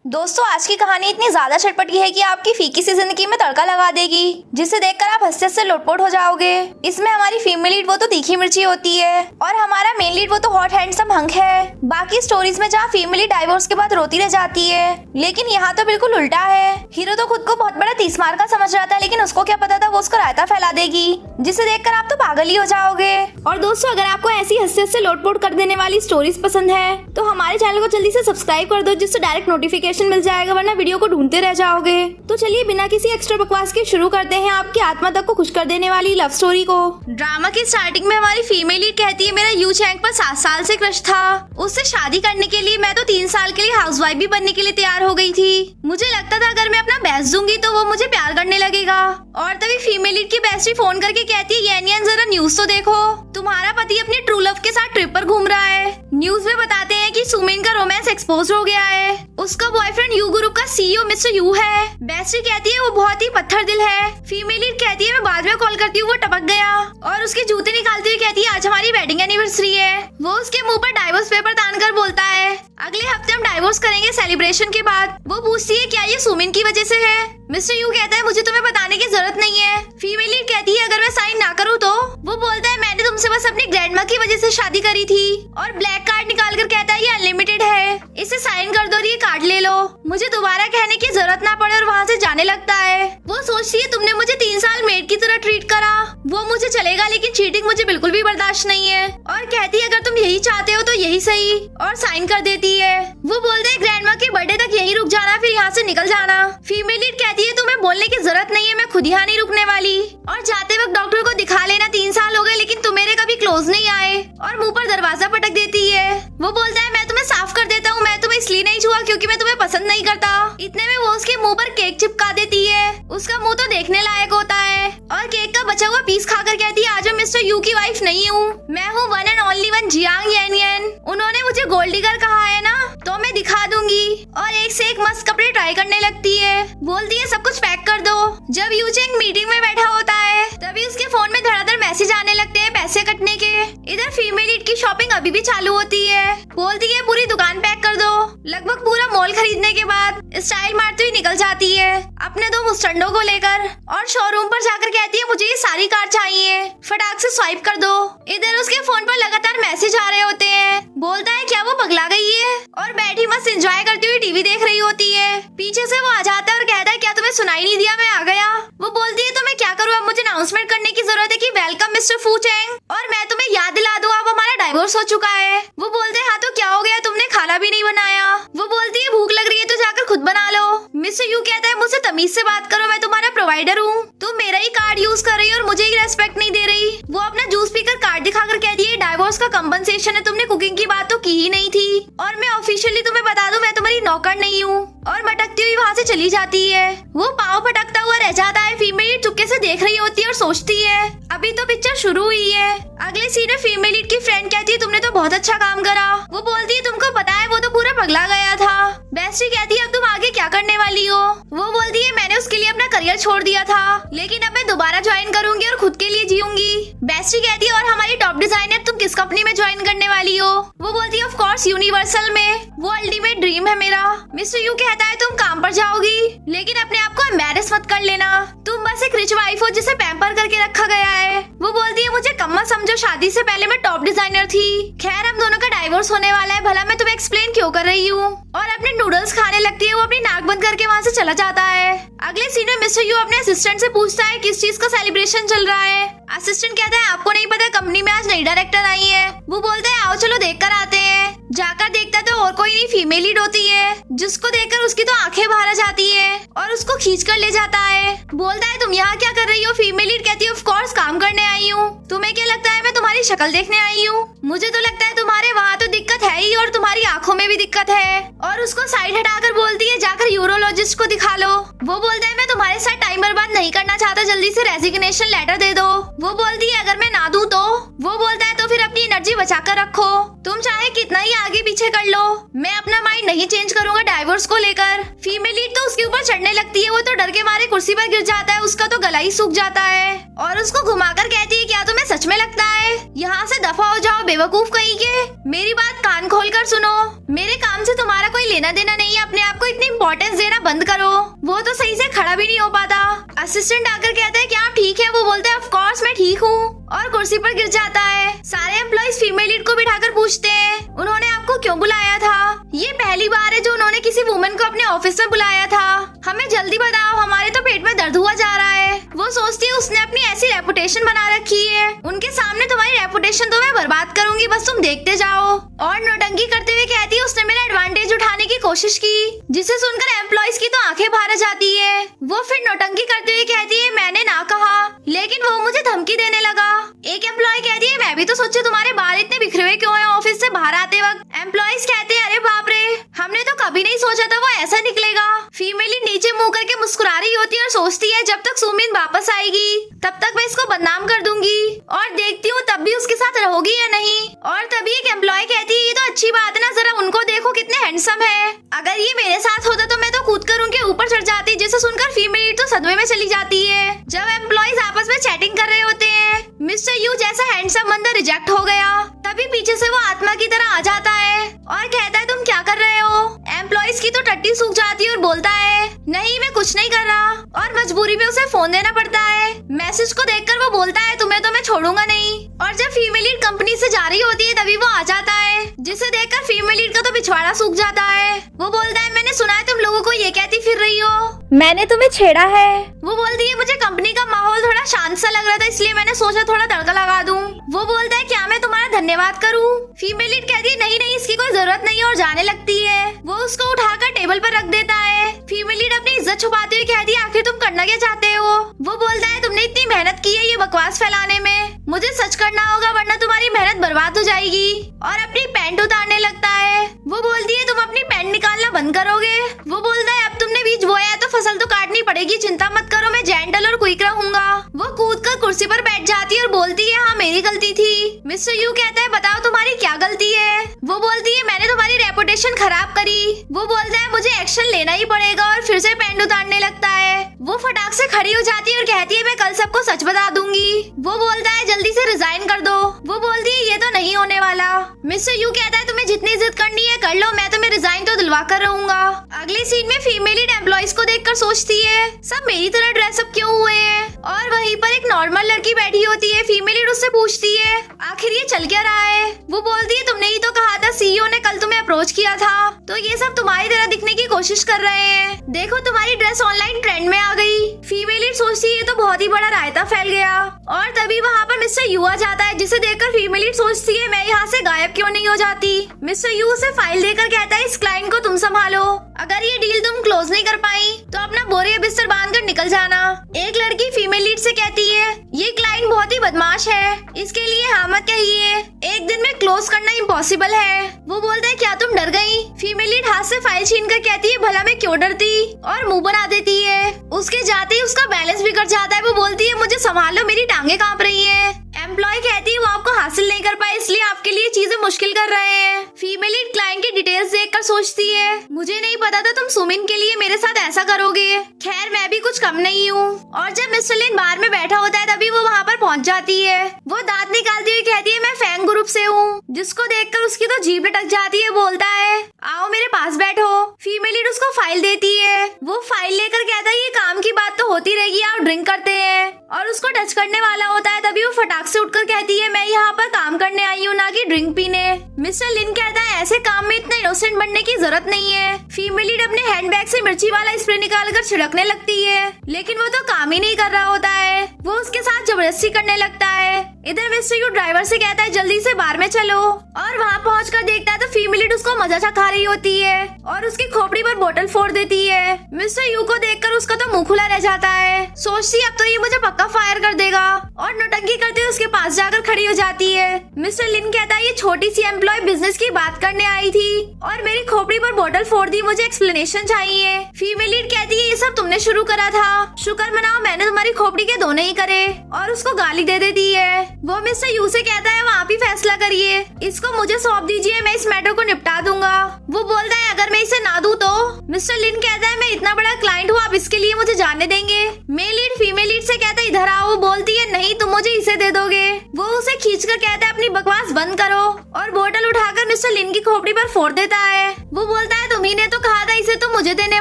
दोस्तों आज की कहानी इतनी ज्यादा चटपटी है कि आपकी फीकी सी जिंदगी में तड़का लगा देगी, जिसे देखकर आप हंसते हंसते लोटपोट हो जाओगे। इसमें हमारी फीमेल लीड वो तो तीखी मिर्ची होती है और हमारा मेन लीड वो तो हॉट हैंडसम हंक है। बाकी स्टोरीज में जहाँ फीमेल डाइवोर्स के बाद रोती रह जाती है, लेकिन यहाँ तो बिल्कुल उल्टा है। हीरो तो खुद को बहुत बड़ा 30 मार का समझ रहा था, लेकिन उसको क्या पता था वो उसको रायता फैला देगी, जिसे देखकर आप तो पागल ही हो जाओगे। और दोस्तों अगर आपको ऐसी हंसते हंसते लोटपोट कर देने वाली स्टोरीज पसंद है तो हमारे चैनल को जल्दी से सब्सक्राइब कर दो, जिससे डायरेक्ट नोटिफिकेशन मिल जाएगा, वरना वीडियो को ढूंढते रह जाओगे। तो चलिए बिना किसी एक्स्ट्रा बकवास के शुरू करते हैं आपकी आत्मा तक को खुश कर देने वाली लव स्टोरी को। ड्रामा की स्टार्टिंग में हमारी फीमेल लीड कहती है मेरा यू चैंग पर 7 साल से क्रश था, उससे शादी करने के लिए मैं तो 3 साल के लिए हाउसवाइफ भी बनने के लिए तैयार हो गई थी। मुझे लगता था अगर मैं अपना बेस्ट दूंगी तो वो मुझे प्यार करने लगेगा। और तभी फीमेल लीड की बेस्टी फोन करके कहती है यान जरा न्यूज तो देखो, तुम्हारा पति अपनी ट्रू लव के साथ ट्रिप पर घूम रहा है। न्यूज में बताते हैं कि सुमिन का रोमांस एक्सपोज हो गया है, उसका बॉयफ्रेंड यू ग्रुप का सीईओ मिस्टर यू है। बेस्टी कहती है वो बहुत ही पत्थर दिल है। फीमेल लीड कहती है मैं बाद में कॉल करती हूँ, वो टपक गया। और उसके जूते निकालती हुई कहती है आज हमारी वेडिंग एनिवर्सरी है। वो उसके मुंह पर डाइवोर्स पेपर तान कर बोलता है अगले हफ्ते हम डाइवोर्स करेंगे सेलिब्रेशन के बाद। वो पूछती है क्या ये सुमिन की वजह से है। मिस्टर यू कहता है मुझे तुम्हें बताने की जरूरत नहीं है। फीमेल लीड कहती है अगर मैं साइन ना करूँ तो। वो बोलता है मैंने तुमसे बस अपनी ग्रैंडमा की वजह से शादी करी थी। और ब्लैक कार्ड निकाल कर कहता है ये अनलिमिटेड है, इसे साइन कर दो और ये कार्ड ले लो, मुझे दोबारा कहने की जरूरत ना पड़े। और वहाँ से जाने लगता है। वो सोचती है तुमने मुझे 3 साल मेड की तरह ट्रीट करा, वो मुझे चलेगा लेकिन चीटिंग मुझे बिल्कुल भी बर्दाश्त नहीं है। और कहती है अगर तुम यही चाहते हो तो यही सही, और साइन कर देती है। वो बोलते हैं ग्रैंडमा के बर्थडे तक यही रुक जाना, फिर यहाँ से निकल जाना। फीमेल लीड कहती है तुम्हें बोलने की जरूरत नहीं है, मैं खुद यहाँ नहीं रुकने वाली। और जाते वक्त डॉक्टर को दिखा लेना, 3 साल हो गए लेकिन तुम मेरे कभी क्लोज नहीं आए। और मुंह पर दरवाजा पटक देती है। वो बोलता है मैं तुम्हें साफ कर देता हूँ, मैं तुम्हें इसलिए नहीं छुआ क्योंकि मैं तुम्हें पसंद नहीं करता। इतने में वो उसके मुंह पर केक चिपका देती है, उसका मुंह तो देखने लायक होता है। और केक का बचा हुआ पीस खाकर कहती है आज मैं मिस्टर यू की वाइफ नहीं हूँ, मैं हूँ one and only one Jiang यान। उन्होंने मुझे गोल्ड डिगर कहा है ना, तो मैं दिखा दूंगी। और एक से एक मस्त कपड़े ट्राई करने लगती है, बोलती है सब कुछ पैक कर दो। जब यू चेंग मीटिंग में बैठा होता है तभी उसके फोन में धड़ाधड़ मैसेज आने लगते हैं पैसे कटने के। इधर फीमेल लीड की शॉपिंग अभी भी चालू होती है, बोलती है पूरी दुकान पैक कर दो। लगभग पूरा मॉल खरीदने के बाद स्टाइल मारती हुई निकल जाती है अपने 2 मुस्टंडों को लेकर। और शोरूम पर जाकर कहती है मुझे ये सारी कार चाहिए, फटाक से स्वाइप कर दो। इधर उसके फोन पर लगातार मैसेज आ रहे होते हैं, बोलता है क्या वो पगला गई है। और बैठी मस्त एंजॉय करती हुई टीवी देख रही होती है। पीछे से वो आ जाता है और कहता है क्या तुम्हें सुनाई नहीं दिया, मैं आ गया। वो बोलती है तो मैं क्या करूँ, अब मुझे अनाउंसमेंट करने की जरूरत है कि वेलकम मिस्टर फू चेंग, और मैं तुम्हें याद दिला दूं अब हमारा डाइवोर्स हो चुका है। वो बोलते हैं हाँ तो क्या हो गया, तुमने खाना भी नहीं बनाया। वो बोलती है भूख लग रही है तो जाकर खुद बना लो। मिस्टर यू कहता है मुझसे तमीज से बात करो, मैं तुम्हारा प्रोवाइडर हूँ, तुम मेरा ही कार्ड यूज कर रही हो और मुझे ही रेस्पेक्ट नहीं दे रही। वो अपना जूस पीकर कार्ड दिखाकर कहती है डाइवोर्स का कंपनसेशन है, तुमने कुकिंग की बात तो की ही नहीं थी। और मैं ऑफिशियली तुम्हें बता दूं मैं तुम्हारी नौकर नहीं हूँ। और मटकती हुई वहाँ से चली जाती है। वो पाँव पटकता हुआ रह जाता है। फीमेल चुपके से देख रही होती है और सोचती है अभी तो पिक्चर शुरू हुई है। अगले सीन में फीमेल लीड की फ्रेंड कहती है तुमने तो बहुत अच्छा काम करा। वो बोलती है तुमको पता है वो तो पूरा पगला गया था। बेस्टी कहती है अब तुम आगे क्या करने वाली हो। वो बोलती है मैंने उसके लिए अपना करियर छोड़ दिया था, लेकिन अब मैं दोबारा ज्वाइन करूंगी और खुद के लिए जीऊंगी। बेस्टी कहती है और हमारी टॉप डिजाइनर तुम किस कंपनी में ज्वाइन करने वाली हो। वो बोलती है ऑफ कोर्स यूनिवर्सल में, वो अल्टीमेट ड्रीम है मेरा। मिस्टर यू कहता है तुम काम पर जाओगी लेकिन अपने आप को एम्बैरेस मत कर लेना, तुम बस एक रिच वाइफ हो जिसे पैम्पर करके रखा गया है। वो बोलती है मुझे कम मत समझो, शादी से पहले मैं टॉप डिजाइनर थी। खैर हम दोनों का डाइवोर्स होने वाला है, भला मैं तुम्हें एक्सप्लेन क्यों कर रही हूँ। और अपने नूडल्स खाने लगती है। वो अपनी नाक बंद करके वहाँ से चला जाता है। अगले सीन में मिस्टर यू अपने असिस्टेंट से पूछता है किस चीज का सेलिब्रेशन चल रहा है। असिस्टेंट कहता है आपको नहीं पता कंपनी में आज नई डायरेक्टर आई है। वो बोलता है आओ चलो देख कर आते हैं। जाकर देखता तो और कोई नहीं फीमेल लीड होती है, जिसको देखकर उसकी तो आंखें बाहर आ जाती है और उसको खींच कर ले जाता है। बोलता है तुम यहाँ क्या कर रही हो। फीमेल लीड कहती है ऑफ कोर्स काम करने आई हूँ, तुम्हें क्या लगता है मैं तुम्हारी शक्ल देखने आई हूँ। मुझे तो लगता है तुम्हारे वहाँ तो दिक्कत है ही और तुम्हारी आंखों में भी दिक्कत है। और उसको साइड हटाकर बोलती है जाकर यूरोलॉजिस्ट को दिखा लो। वो बोलता है मैं तुम्हारे साथ टाइम बर्बाद नहीं करना चाहता, जल्दी से रेजिग्नेशन लेटर दे दो। वो बोलती है अगर मैं ना दूं तो। वो बोलता है तो फिर अपनी एनर्जी बचा कर रखो, तुम चाहे कितना ही आगे पीछे कर लो, मैं अपना माइंड नहीं चेंज करूंगा डाइवोर्स को लेकर। फीमेल लीड तो उसके ऊपर चढ़ने लगती है। वो तो डर के मारे कुर्सी पर गिर जाता है, उसका तो गला ही सूख जाता है। और उसको घुमाकर कहती है क्या तुम्हें सच में लगता है, यहाँ से दफा हो जाओ बेवकूफ कहीं के। मेरी बात कान खोल कर सुनो, मेरे काम से तुम्हारा कोई लेना देना नहीं है, अपने आप को इतनी इम्पोर्टेंस देना बंद करो। वो तो सही से खड़ा भी नहीं हो पाता। असिस्टेंट आकर कहता है क्या आप ठीक है? वो बोलते हैं ऑफ कोर्स मैं ठीक हूँ और कुर्सी पर गिर जाता है। सारे एम्प्लॉइज फीमेल लीड को बिठाकर पूछते हैं उन्होंने आपको क्यों बुलाया था? ये पहली बार है जो उन्होंने किसी वुमन को अपने ऑफिस में बुलाया था। हमें जल्दी बताओ, हमारे तो पेट में दर्द हुआ जा रहा है। वो सोचती है उसने अपनी ऐसी रेपुटेशन बना रखी है, उनके सामने तुम्हारी रेपुटेशन तो मैं बर्बाद करूंगी, बस तुम देखते जाओ। और नौटंकी करते हुए कहती है उसने मेरा एडवांटेज उठाने की कोशिश की, जिसे सुनकर एम्प्लॉइज की तो आंखें बाहर आ जाती है। वो फिर नौटंकी करते हुए कहती है मैंने ना कहा, लेकिन वो मुझे धमकी देने लगा। एक एम्प्लॉय कहती है मैं भी तो सोचू तुम्हारे बाल इतने बिखरे हुए क्यों हैं ऑफिस से बाहर आते वक्त। एम्प्लॉइज कहते हैं अरे बाप रे, हमने तो कभी नहीं सोचा था वो ऐसा निकलेगा। फीमेल नीचे मुंह करके मुस्कुरा रही होती है और सोचती है जब तक सुमिन वापस आएगी तब तक मैं इसको बदनाम कर दूंगी और देखती हूँ तब भी उसके साथ रहोगी या नहीं। और तभी एक एम्प्लॉय कहती है ये तो अच्छी बात है ना, जरा उनको देखो कितने हैंडसम है। अगर ये मेरे साथ होता तो मैं तो कूद कर उनके ऊपर चढ़ जाती। जिसे सुनकर फीमेल तो सदमे में चली जाती है। जब एम्प्लॉइज आपस में चैटिंग कर रहे होते हैं, मिस्टर यू जैसा हैंडसम बंदा रिजेक्ट हो गया। तभी पीछे से वो आत्मा की तरह आ जाता है और कहता है तुम क्या कर रहे हो? एम्प्लॉइज की तो टट्टी सूख जाती है और बोलता है नहीं मैं कुछ नहीं कर रहा, और मजबूरी में उसे फोन देना पड़ता है। मैसेज को देखकर वो बोलता है तुम्हें तो मैं छोड़ूंगा नहीं। और जब फीमेल लीड कंपनी से जा रही होती है तभी वो आ जाता है, जिसे देखकर फीमेल लीड का तो पिछवाड़ा सूख जाता है। वो बोलता है मैंने सुना है तुम लोगों को ये कहती फिर रही हो मैंने तुम्हें छेड़ा है। वो बोलती है मुझे कंपनी का माहौल थोड़ा शांत सा लग रहा था इसलिए मैंने सोचा थोड़ा तड़का लगा दूं। वो बोलता है क्या मैं तुम्हारा धन्यवाद करूं? फीमेल लीड कहती है नहीं नहीं इसकी कोई जरूरत नहीं है और जाने लगती है। वो उसको उठाकर टेबल पर रख देता है। फीमेल लीड अपनी इज्जत छुपाते हुए कहती है आखिर तुम करना क्या चाहते हो? वो बोलता है तुमने इतनी मेहनत की है ये बकवास फैलाने में, मुझे सच करना होगा वरना तुम्हारी मेहनत बर्बाद हो जाएगी। और अपनी पैंट उतारने लगता है। वो बोलती है तुम अपनी पैंट निकालना बंद करोगे? वो बोलता है अब तुमने बीज बोया है तो फसल तो काटनी पड़ेगी, चिंता मत करो मैं जेंटल और क्विक रहूंगा। वो कूदकर कुर्सी पर बैठ जाती है और बोलती है हाँ मेरी गलती थी। मिस्टर यू कहता है बताओ तुम्हारी क्या गलती है? वो बोलती है मैंने तुम्हारी रेपुटेशन खराब करी। वो बोलता है मुझे एक्शन लेना ही पड़ेगा और फिर से पैंट उतारने लगता है। वो फटाक से खड़ी हो जाती है और कहती है मैं कल सबको सच बता दूंगी। वो बोलता है जल्दी से रिजाइन कर दो। वो बोलती है ये तो नहीं होने वाला। मिस्टर यू कहता है तुम्हें जितनी जिद करनी है कर लो, मैं तुम्हें रिजाइन तो दिलवा कर रहूंगा। अगले सीन में फीमेल लीड एम्प्लॉइज को देखकर सोचती है सब मेरी तरह ड्रेसअप क्यों हुए हैं। और वहीं पर एक नॉर्मल लड़की बैठी होती है। फीमेल लीड उससे पूछती है आखिर ये चल क्या रहा है? वो बोलती है तुमने ही तो कहा था सीईओ ने कल तुम्हें अप्रोच किया था, तो ये सब तुम्हारी तरह दिखने की कोशिश कर रहे हैं। देखो तुम्हारी ड्रेस ऑनलाइन ट्रेंड में आ गई। फीमेल लीड सोचती है तो बहुत ही बड़ा रायता फैल गया। और तभी वहाँ पर मिस्टर यू आ जाता है, जिसे देखकर फीमेल लीड सोचती है मैं यहाँ से गायब क्यों नहीं हो जाती। मिस्टर यू उसे फाइल देकर कहता है इस क्लाइंट को तुम संभालो, अगर ये डील तुम क्लोज नहीं कर पाई तो अपना बोरे बिस्तर बांध कर निकल जाना। एक लड़की फीमेल लीड से कहती है ये क्लाइंट बहुत ही बदमाश है, इसके लिए हाँ मत कहिए, एक दिन में क्लोज करना इम्पॉसिबल है। वो बोलता है क्या तुम डर गई? फीमेल लीड हाथ से फाइल छीन कर कहती है भला मैं क्यों डरती, और मुंह बना देती है। उसके जाते ही उसका बैलेंस बिगड़ जाता है। वो बोलती है मुझे संभालो मेरी टांगे कांप रही है। एम्प्लॉय कहती है वो आपको हासिल नहीं कर पाए इसलिए आपके लिए चीजें मुश्किल कर रहे हैं। फीमेल लीड क्लाइंट की डिटेल्स देखकर सोचती है मुझे नहीं पता था तुम सुमिन के लिए मेरे साथ ऐसा करोगे, खैर मैं भी कुछ कम नहीं हूँ। और जब मिस्टर लिन बार में बैठा होता है तभी वो वहाँ पर पहुँच जाती है। वो दांत निकालती हुई कहती है मैं फैंग ग्रुप से हूँ, जिसको देखकर उसकी तो जीभ लटक जाती है। बोलता है आओ मेरे पास बैठो। फीमेल लीड उसको फाइल देती है। वो फाइल लेकर कहता है ये काम की बात तो होती रहेगी, आप ड्रिंक करते हैं। और उसको टच करने वाला होता है तभी वो फटाक से उठकर कहती है मैं यहाँ पर काम करने आई हूँ ना कि ड्रिंक पीने। मिस्टर लिन कहता है ऐसे काम में इतना इनोसेंट बनने की जरूरत नहीं है। फीमेल लीड अपने हैंडबैग से मिर्ची वाला स्प्रे निकालकर छिड़कने लगती है, लेकिन वो तो काम ही नहीं कर रहा होता है। वो उसके साथ जबरदस्ती करने लगता है। इधर मिस्टर यू ड्राइवर से कहता है जल्दी से बार में चलो। और वहाँ पहुँचकर देखता है तो फीमेल लीड उसको मजा चखा रही होती है और उसकी खोपड़ी पर बोतल फोड़ देती है। मिस्टर यू को देखकर उसका तो मुंह खुला रह जाता है। सोचती अब तो ये मुझे पक्का फायर कर देगा और नौटंकी करते हुए उसके पास जाकर खड़ी हो जाती है। मिस्टर लिन कहता है ये छोटी सी एम्प्लॉय बिजनेस की बात करने आई थी और मेरी खोपड़ी पर बोतल फोड़ दी, मुझे एक्सप्लेनेशन चाहिए। फीमेल लीड कहती है ये सब तुमने शुरू करा था, शुक्र मनाओ मैंने तुम्हारी खोपड़ी के दोनों ही करे, और उसको गाली दे देती है। वो मिस्टर यू से कहता है आप ही फैसला करिए, इसको मुझे सौंप दीजिए, मैं इस मैटर को निपटा दूंगा। वो बोलता है अगर मैं इसे ना दूं तो? मिस्टर लिन कहता है मैं इतना बड़ा क्लाइंट हूँ, आप इसके लिए मुझे जाने देंगे? मेल लीड फीमेल लीड से कहता है इधर आओ, बोलती है नहीं तुम मुझे इसे दे दोगे। वो उसे खींचकर कहता है अपनी बकवास बंद करो और बोतल उठाकर मिस्टर लिन की खोपड़ी पर फोड़ देता है। वो बोलता है तुम्ही ने तो कहा था इसे तुम मुझे देने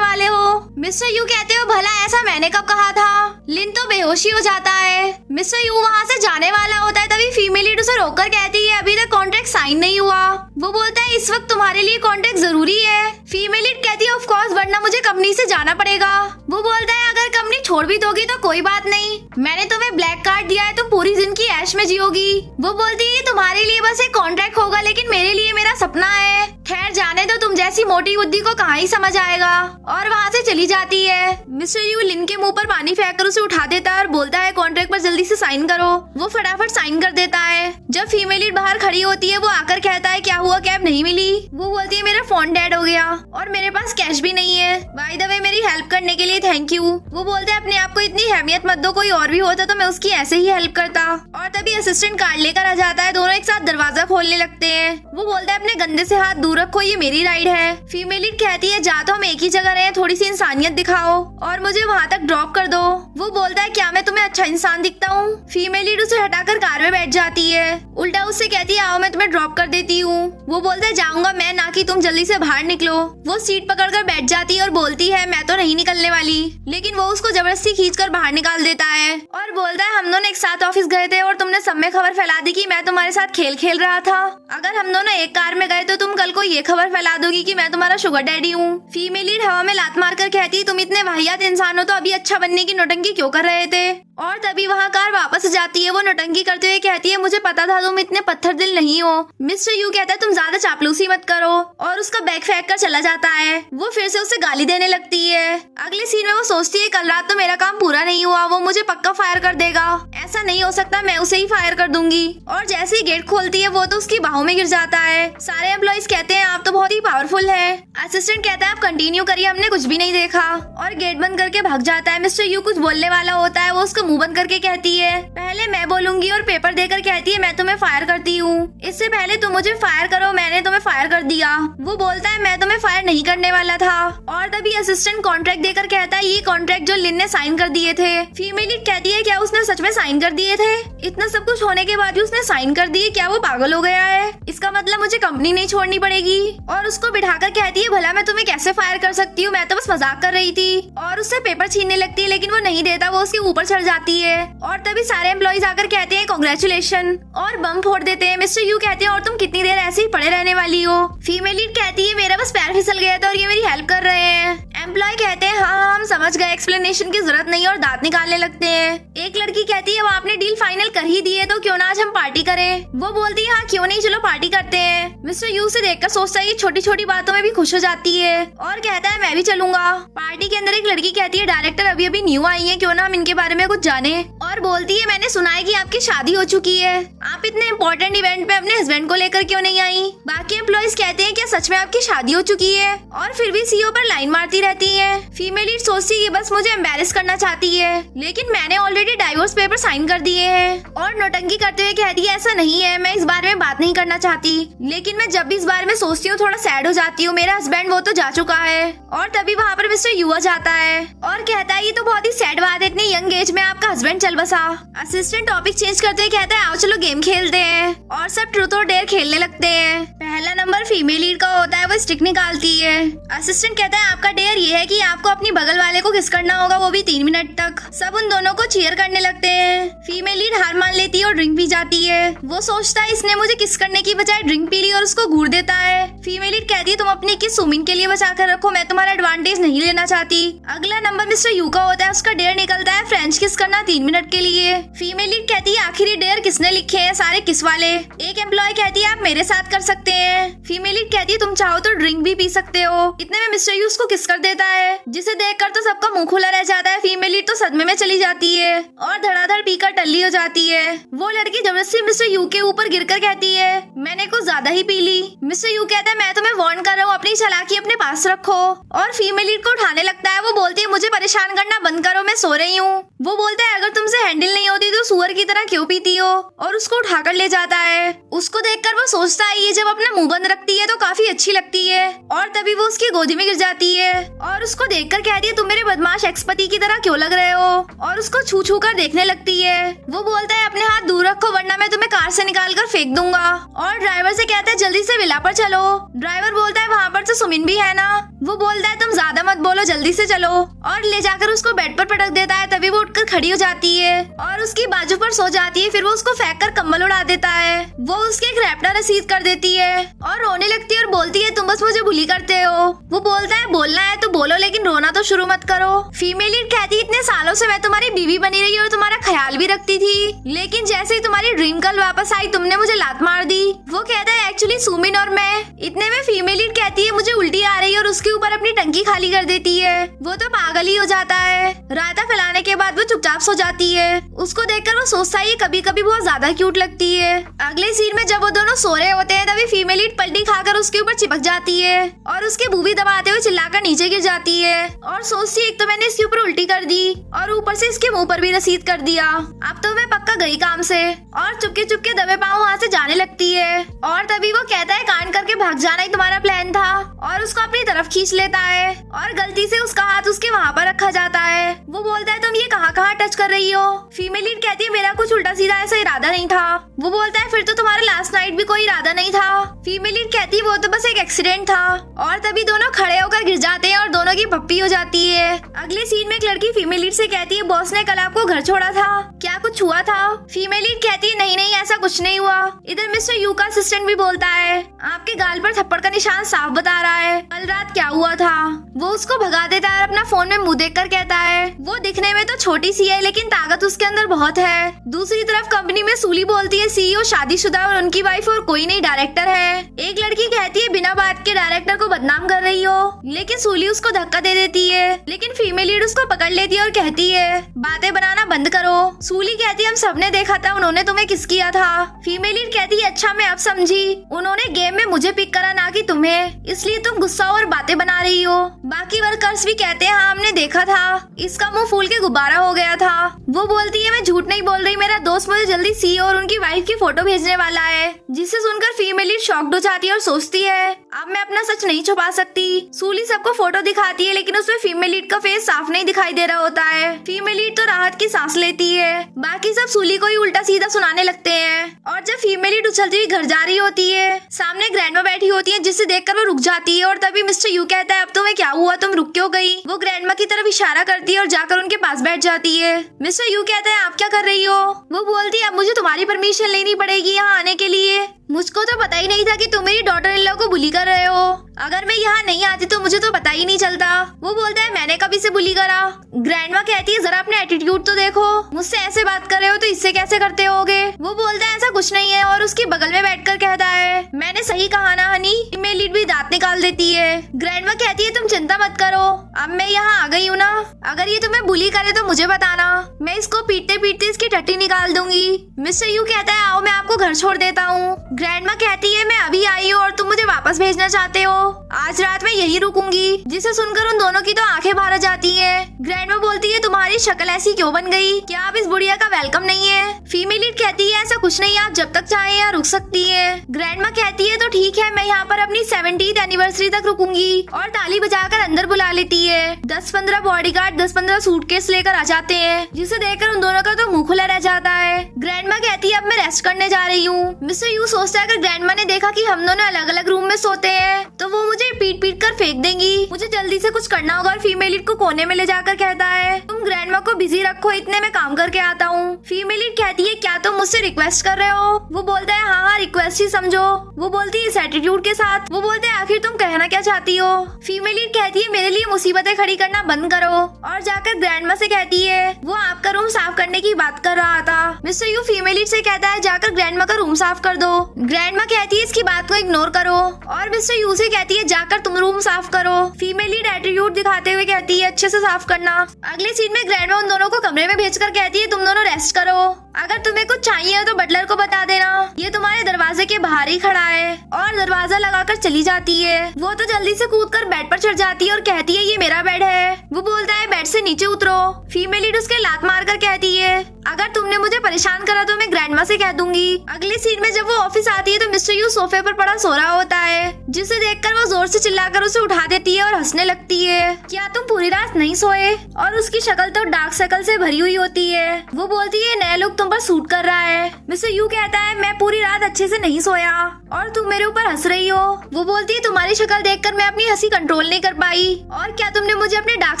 वाले हो। मिस्टर यू कहते हो भला ऐसा मैंने कब कहा था। लिन तो बेहोशी हो जाता है। मिस्टर यू वहाँ से जाने वाला होता है, तभी फीमेल लीड उसे रोककर कहती है अभी तक कॉन्ट्रैक्ट साइन नहीं हुआ। वो बोलता है इस वक्त तुम्हारे लिए कॉन्ट्रैक्ट जरूरी है। फीमेल लीड कहती है ऑफ कोर्स, वरना मुझे कंपनी से जाना पड़ेगा। वो बोलता है अगर कंपनी छोड़ भी दोगी तो कोई बात नहीं, मैंने तुम्हें ब्लैक कार्ड दिया है, तुम पूरी जिंदगी ऐश में जियोगी। वो बोलती है तुम्हारे लिए बस एक कॉन्ट्रैक्ट होगा, लेकिन मेरे लिए मेरा सपना है। खैर जाने दो, तुम जैसी मोटी बुद्धि को कहाँ ही समझ आएगा। और वहाँ से चली जाती है। मिस्टर यू लिन के मुंह पर पानी फेंककर उसे उठा देता है और बोलता है कॉन्ट्रैक्ट पर जल्दी से साइन करो। वो फटाफट साइन कर देता है। जब फीमेल लीड बाहर खड़ी होती है वो आकर कहता है क्या हुआ, कैब नहीं मिली? वो बोलती है मेरा फोन डेड हो गया और मेरे पास कैश भी नहीं है। बाय द वे मेरी हेल्प करने के लिए थैंक यू। वो बोलते हैं अपने आप को इतनी अहमियत मत दो, कोई और भी होता तो मैं उसकी ऐसे ही हेल्प करता। और तभी असिस्टेंट कार्ड लेकर आ जाता है, दोनों एक साथ दरवाजा खोलने लगते हैं। वो बोलता है अपने गंदे से हाथ दूर रखो, ये मेरी राइड है। फीमेल लीड कहती है जा तो हम एक ही जगह रहे, थोड़ी सी इंसानियत दिखाओ और मुझे वहाँ तक ड्रॉप कर दो। वो बोलता है क्या मैं तुम्हें अच्छा इंसान दिखता हूँ? फीमेल लीड उसे हटाकर कार में बैठ जाती है, उल्टा उससे कहती है आओ मैं तुम्हें ड्रॉप कर देती हूँ। वो बोलता है जाऊंगा मैं, ना कि तुम जल्दी से बाहर निकलो। वो सीट पकड़कर बैठ जाती है और बोलती है मैं तो नहीं निकलने वाली, लेकिन वो उसको जबरदस्ती खींचकर बाहर निकाल देता है और बोलता है हम दोनों एक साथ ऑफिस गए थे और तुमने सब में खबर फैला दी कि मैं तुम्हारे साथ खेल खेल रहा था। अगर हम दोनों एक कार में गए तो तुम कल को ये खबर फैला दोगी कि मैं तुम्हारा शुगर डैडी हूँ। फीमेल लीड हवा में लात मारकर कहती है तुम इतने वाहियात इंसान हो तो अभी अच्छा बनने की नौटंकी क्यों कर रहे थे? और तभी वहाँ कार वापस जाती है। वो नौटंकी करते हुए कहती है मुझे पता था तुम इतने पत्थर दिल नहीं हो। मिस्टर यू कहता है तुम ज्यादा चापलूसी मत करो और उसका बैग फेंक कर चला जाता है। वो फिर से उसे गाली देने लगती है। अगले सीन में वो सोचती है कल रात तो मेरा काम पूरा नहीं हुआ, वो मुझे पक्का फायर कर देगा। ऐसा नहीं हो सकता, मैं उसे ही फायर कर दूंगी। और जैसे ही गेट खोलती है वो तो उसकी बाहों में गिर जाता है। सारे एम्प्लॉइज कहते हैं आप तो बहुत ही पावरफुल है। असिस्टेंट कहता है आप कंटिन्यू करिए, हमने कुछ भी नहीं देखा। और गेट बंद करके भाग जाता है। मिस्टर यू कुछ बोलने वाला होता है, वो उसका मुंह बंद करके कहती है पहले मैं बोलूंगी और पेपर देकर कहती है मैं तुम्हें फायर करती हूँ। इससे पहले तुम मुझे फायर करो, मैंने तुम्हें फायर कर दिया। वो बोलता है मैं तुम्हें फायर नहीं करने वाला था। और तभी असिस्टेंट कॉन्ट्रैक्ट देकर कहता है ये कॉन्ट्रैक्ट जो लिन ने साइन कर दिए थे। फीमेल लीड कहती है क्या उसने सच में साइन कर दिए थे? इतना सब कुछ होने के बाद भी उसने साइन कर दिए, क्या वो पागल हो गया है? इसका मतलब मुझे कंपनी नहीं छोड़नी पड़ेगी। और उसको बिठाकर कहती है भला मैं तुम्हें कैसे फायर कर सकती हूँ, मैं तो बस मजाक कर रही थी। और उससे पेपर छीनने लगती है लेकिन वो नहीं देता, वो उसके ऊपर चढ़ जाती है। और तभी सारे एम्प्लॉइज आकर कहते हैं कांग्रेचुलेशन और बम फोड़ देते हैं। मिस्टर यू कहते हैं और तुम कितनी देर ऐसे ही पड़े रहने वाली हो? फीमेल लीड कहती है मेरा बस पैर फिसल गया था और ये मेरी हेल्प कर रहे हैं। एम्प्लॉय कहते हैं हाँ हम समझ गए, एक्सप्लेनेशन की जरूरत नहीं, और दांत निकालने लगते हैं। एक लड़की कहती है वो आपने डील फाइनल कर ही दी है तो क्यों ना आज हम पार्टी करें? वो बोलती है हाँ क्यों नहीं, चलो पार्टी करते हैं। मिस्टर यू से देखकर सोचता है कि छोटी छोटी बातों में भी खुश हो जाती है और कहता है मैं भी चलूंगा। पार्टी के अंदर एक लड़की कहती है डायरेक्टर अभी अभी न्यू आई है, क्यों ना हम इनके बारे में कुछ जाने। और बोलती है मैंने सुना है कि आपकी शादी हो चुकी है, आप इतने इम्पोर्टेंट इवेंट पे अपने हस्बैंड को लेकर क्यों नहीं आई? बाकी एम्प्लॉइज कहते हैं क्या सच में आपकी शादी हो चुकी है? और फिर भी सीईओ पर लाइन मारती रहती है। फीमेल लीड सोचती है बस मुझे एम्बैरेस करना चाहती है, लेकिन मैंने ऑलरेडी डाइवोर्स पेपर साइन कर दिए हैं। और नौटंकी करते हुए कहती है ऐसा नहीं है, मैं इस बारे में बात नहीं करना चाहती, लेकिन मैं जब भी इस बारे में सोचती हूँ थोड़ा सैड हो जाती हूँ, मेरा हस्बैंड वो तो जा चुका है। और तभी वहाँ पर मिस्टर यू आ जाता है और कहता है ये तो बहुत ही सैड बात है, इतनी यंग एज में आपका हस्बैंड चल बसा। असिस्टेंट टॉपिक चेंज करते हुए कहता है आओ चलो गेम खेलते हैं। और सब ट्रूथ और डेयर खेलने लगते हैं। पहला नंबर फीमेल लीड का होता है, वो स्टिक निकालती है। असिस्टेंट कहता है आपका डेयर ये है कि आपको अपनी बगल वाले को किस करना होगा, वो भी 3 मिनट तक। सब उन दोनों को चीयर करने लगते हैं। फीमेल लीड हार मान लेती है और ड्रिंक पी जाती है। वो सोचता है इसने मुझे किस करने की बजाय ड्रिंक पी ली और उसको घूर देता है। फीमेल लीड कहती है तुम अपनी किस सुमिन के लिए बचा कर रखो, मैं तुम्हारा एडवांटेज नहीं लेना चाहती। अगला नंबर मिस्टर यू का होता है, उसका डेयर निकलता है फ्रेंच किस करना 3 मिनट के लिए। फीमेल लीड कहती है आखिरी डेयर किसने लिखे हैं, सारे किस वाले? एक एम्प्लॉय कहती है आप मेरे साथ कर सकते हैं। फीमेल लीड कहती है तुम चाहो तो ड्रिंक भी पी सकते हो। इतने में मिस्टर यू उसको किस कर देता है, जिसे देखकर तो सबका मुंह खुला रह जाता है। फीमेल लीड तो सदमे में चली जाती है और धड़ाधड़ पीकर टल्ली हो जाती है। वो लड़की जबरदस्ती मिस्टर यू के ऊपर गिरकर कहती है मैंने कुछ ज्यादा ही पी ली। मिस्टर यू कहता है मैं तुम्हें वार्न कर रहा हूँ, अपनी चालाकी अपने पास रखो। और फीमेल लीड को उठाने लगता है। वो बोलती है मुझे परेशान करना बंद करो, मैं सो रही हूँ। वो बोलता है अगर तुमसे हैंडल नहीं होती तो सुअर की तरह क्यों पीती हो, और उसको उठाकर ले जाता है। उसको देखकर वो सोचता है ये जब अपना मुंह बंद रखती है तो काफी अच्छी लगती है, और तभी वो उसकी गोदी में गिर जाती है और उसको देखकर कहती है तुम मेरे बदमाश एक्स पति की तरह क्यों लग रहे हो, और उसको छू छू कर देखने लगती है। वो बोलता है अपने हाथ दूर रखो वरना मैं तुम्हें कार से निकाल कर फेंक दूंगा, और ड्राइवर से कहता है जल्दी से विला पर चलो। ड्राइवर बोलता है वहाँ पर तो सुमिन भी है ना। वो बोलता है तुम ज्यादा मत बोलो, जल्दी से चलो, और ले जाकर उसको बेड पर पटक देता है। तभी वो उठकर खड़ी हो जाती है और उसकी बाजू पर सो जाती है। फिर वो उसको फेंक कर कंबल उड़ा देता है। वो उसके एक रैप्टर रसीद कर देती है और रोने लगती है और बोलती है तुम बस मुझे बुली करते हो। वो बोलता है बोलना है तो बोलो लेकिन रोना तो शुरू मत करो। फीमेल लीड कहती है इतने सालों से मैं तुम्हारी बीवी बनी रही और तुम्हारा ख्याल भी रखती थी, लेकिन जैसे ही तुम्हारी ड्रीम गर्ल वापस आई तुमने मुझे लात मार दी। वो कहता है एक्चुअली सुमिन और मैं। इतने में फीमेल लीड कहती है मुझे उल्टी आ रही है और उसके ऊपर अपनी टंकी खाली कर देती है। वो तो पागल ही हो जाता है। रायता फैलाने के बाद वो चुपचाप सो जाती है। उसको देखकर वो सोचता है कभी कभी बहुत ज्यादा क्यूट लगती है। अगले सीन में जब वो दोनों सो रहे होते हैं तभी फीमेल लीड पलटी खाकर उसके ऊपर चिपक जाती है और उसके बूबी दबाते हुए चिल्लाकर नीचे गिर जाती है और सोचती है एक तो मैंने इसके ऊपर उल्टी कर दी और ऊपर से इसके मुंह पर भी रसीद कर दिया, अब तो मैं पक्का गई काम से, और चुपके चुपके दबे पाँव वहाँ से जाने लगती है। और तभी वो कहता है कांड करके भाग जाना ही तुम्हारा प्लान था, और उसको अपनी तरफ खींच लेता है और गलती से उसका हाथ उसके वहाँ पर रखा जाता है। वो बोलता है तुम ये कहाँ कहाँ टच कर रही हो। फीमेल लीड कहती है मेरा कुछ उल्टा सीधा ऐसा इरादा नहीं था। वो बोलता है फिर तो तुम्हारा लास्ट नाइट भी कोई इरादा नहीं था। फीमेल लीड कहती है वो तो बस एक एक्सीडेंट था, और तभी दोनों खड़े होकर गिर जाते हैं और दोनों की पप्पी हो जाती है। अगले सीन में एक लड़की फीमेल लीड से कहती है बॉस ने कल आपको घर छोड़ा था, क्या कुछ हुआ था। फीमेल लीड कहती है नहीं नहीं ऐसा कुछ नहीं हुआ। इधर मिस्टर यू का असिस्टेंट भी बोलता है आपके गाल पर थप्पड़ का निशान साफ बता रहा है कल रात क्या हुआ था। वो उसको भगा देता है और अपना फोन में मुंह देखकर कहता है वो दिखने में तो छोटी सी है लेकिन ताकत उसके अंदर बहुत है। दूसरी तरफ कंपनी में सूली बोलती है सीईओ शादीशुदा और उनकी वाइफ और कोई नहीं डायरेक्टर है। एक लड़की कहती है बिना बात के डायरेक्टर को बदनाम कर रही हो, लेकिन सूली उसको धक्का दे देती है। लेकिन फीमेल लीड उसको पकड़ लेती है और कहती है बातें बनाना बंद करो। सूली कहती है हम सबने देखा था उन्होंने तुम्हें किस किया था। फीमेल लीड कहती है अच्छा मैं अब समझी, उन्होंने गेम में मुझे पिक करा ना कि तुम्हें, इसलिए तुम गुस्सा और बातें बना रही हो। बाकी वर्कर्स भी कहते हैं हाँ हमने देखा था, इसका मुंह फूल के गुब्बारा हो गया था। वो बोलती है मैं झूठ नहीं बोल रही, मेरा दोस्त मुझे जल्दी सीईओ और उनकी वाइफ की फोटो भेजने वाला है। जिसे सुनकर फीमेल लीड शॉक्ड हो जाती है और सोचती है अब मैं अपना सच नहीं छुपा सकती। सूली सबको फोटो दिखाती है लेकिन उसमें फीमेल लीड का फेस साफ नहीं दिखाई दे रहा होता है। फीमेल लीड तो राहत की सांस लेती है। बाकी सब सूली को ही उल्टा सीधा सुनाने लगते हैं। और जब फीमेल लीड उछलती हुई घर जा रही होती है सामने ग्रैंडमा बैठी होती है जिसे देखकर वो रुक जाती है। और तभी मिस्टर यू कहता है अब तुम्हें क्या हुआ, तुम रुक क्यों गई। वो ग्रैंडमा की तरफ इशारा करती है और जाकर उनके पास बैठ जाती है। मिस्टर यू कहता है आप क्या कर रही हो। वो बोलती है अब मुझे तुम्हारी परमिशन लेनी पड़ेगी यहाँ आने के लिए, मुझको तो पता ही नहीं था कि तुम मेरी डॉटर इन लॉ को बुली कर रहे हो। अगर मैं यहाँ नहीं आती तो मुझे तो पता ही नहीं चलता। वो बोलता है मैंने कभी से बुली करा। ग्रैंडमा कहती है जरा अपने एटीट्यूड तो देखो, मुझसे ऐसे बात कर रहे हो तो इससे कैसे करते होगे। वो बोलता है ऐसा कुछ नहीं है और उसके बगल में बैठकर कहता है मैंने सही कहा ना हनी। फीमेल लीड भी दांत निकाल देती है। ग्रैंडमा कहती है तुम चिंता मत करो, अब मैं यहाँ आ गई हूँ ना, अगर ये तुम्हें बुली करे तो मुझे बताना, मैं इसको पीटते पीटते इसकी टट्टी निकाल दूंगी। मिस्टर यू कहता है आओ मैं आपको घर छोड़ देता हूँ। ग्रैंडमा कहती है मैं अभी आई हूँ और तुम मुझे वापस भेजना चाहते हो, आज रात में यही रुकूंगी। जिसे सुनकर उन दोनों की तो आंखें बाहर आ जाती हैं। ग्रैंडमा बोलती है तुम्हारी शक्ल ऐसी क्यों बन गई, क्या आप इस बुढ़िया का वेलकम नहीं है। फीमेल लीड कहती है ऐसा कुछ नहीं, आप जब तक चाहे यहाँ रुक सकती है। ग्रैंडमा कहती है तो ठीक है, मैं यहाँ पर अपनी 70th एनिवर्सरी तक रुकूंगी, और ताली बजाकर अंदर बुला लेती है। 10-15 बॉडीगार्ड 10-15 सूटकेस लेकर आ जाते हैं, जिसे देखकर उन दोनों का तो मुंह खुला रह जाता है। ग्रैंडमा कहती है अब मैं रेस्ट करने जा रही हूँ। मिस्टर यू सोचता है अगर ग्रैंडमा ने देखा कि हम दोनों अलग अलग रूम में सोते हैं तो वो मुझे पीट पीट कर फेंक देंगी, मुझे जल्दी से कुछ करना होगा। और फीमेल लीड को कोने में ले जाकर कहता है तुम ग्रैंडमा को बिजी रखो, इतने में काम करके आता हूँ। फीमेल लीड कहती है क्या तुम मुझसे रिक्वेस्ट कर रहे हो। वो बोलता है हाँ रिक्वेस्ट ही समझो। वो बोलती है इस एटीट्यूड के साथ। वो बोलते हैं आखिर तुम कहना क्या चाहती हो। फीमेल लीड कहती है मेरे लिए मुसीबतें खड़ी करना बंद करो, और जाकर ग्रैंडमा से कहती है वो आपका रूम साफ करने की बात कर रहा था। मिस्टर यू फीमेल लीड से कहता है जाकर ग्रैंडमा का रूम साफ कर दो, ग्रैंडमा कहती है इसकी बात को इग्नोर करो और मिस्टर यू से कहती है जाकर तुम रूम साफ करो। फीमेल लीड एटीट्यूड दिखाते हुए कहती है अच्छे से साफ करना। अगले सीन में ग्रैंडमा उन दोनों को कमरे में भेजकर कहती है तुम दोनों रेस्ट करो, अगर तुम्हें कुछ चाहिए हो तो बटलर को बता देना, ये तुम्हारे दरवाजे के बाहर ही खड़ा है। और दरवाजा लगाकर चली जाती है। वो तो जल्दी से कूदकर बेड पर चढ़ जाती है और कहती है ये मेरा बेड है। वो बोलता है बेड से नीचे उतरो। फीमेल लीड उसके लात मारकर कहती है अगर तुमने मुझे परेशान करा तो मैं ग्रैंडमा से कह दूंगी। अगले सीन में जब वो ऑफिस आती है तो मिस्टर यू सोफे पर पड़ा सो रहा होता है, जिसे देखकर वो जोर से चिल्लाकर उसे उठा देती है और हंसने लगती है क्या तुम पूरी रात नहीं सोए? और उसकी शक्ल तो डार्क सर्कल से भरी हुई होती है। वो बोलती है नया लुक तुम पर सूट कर रहा है। मिस्टर यू कहता है मैं पूरी रात अच्छे से नहीं सोया और तुम मेरे ऊपर हंस रही हो। वो बोलती है तुम्हारी शक्ल देखकर मैं अपनी हंसी कंट्रोल नहीं कर पाई और क्या तुमने मुझे अपने डार्क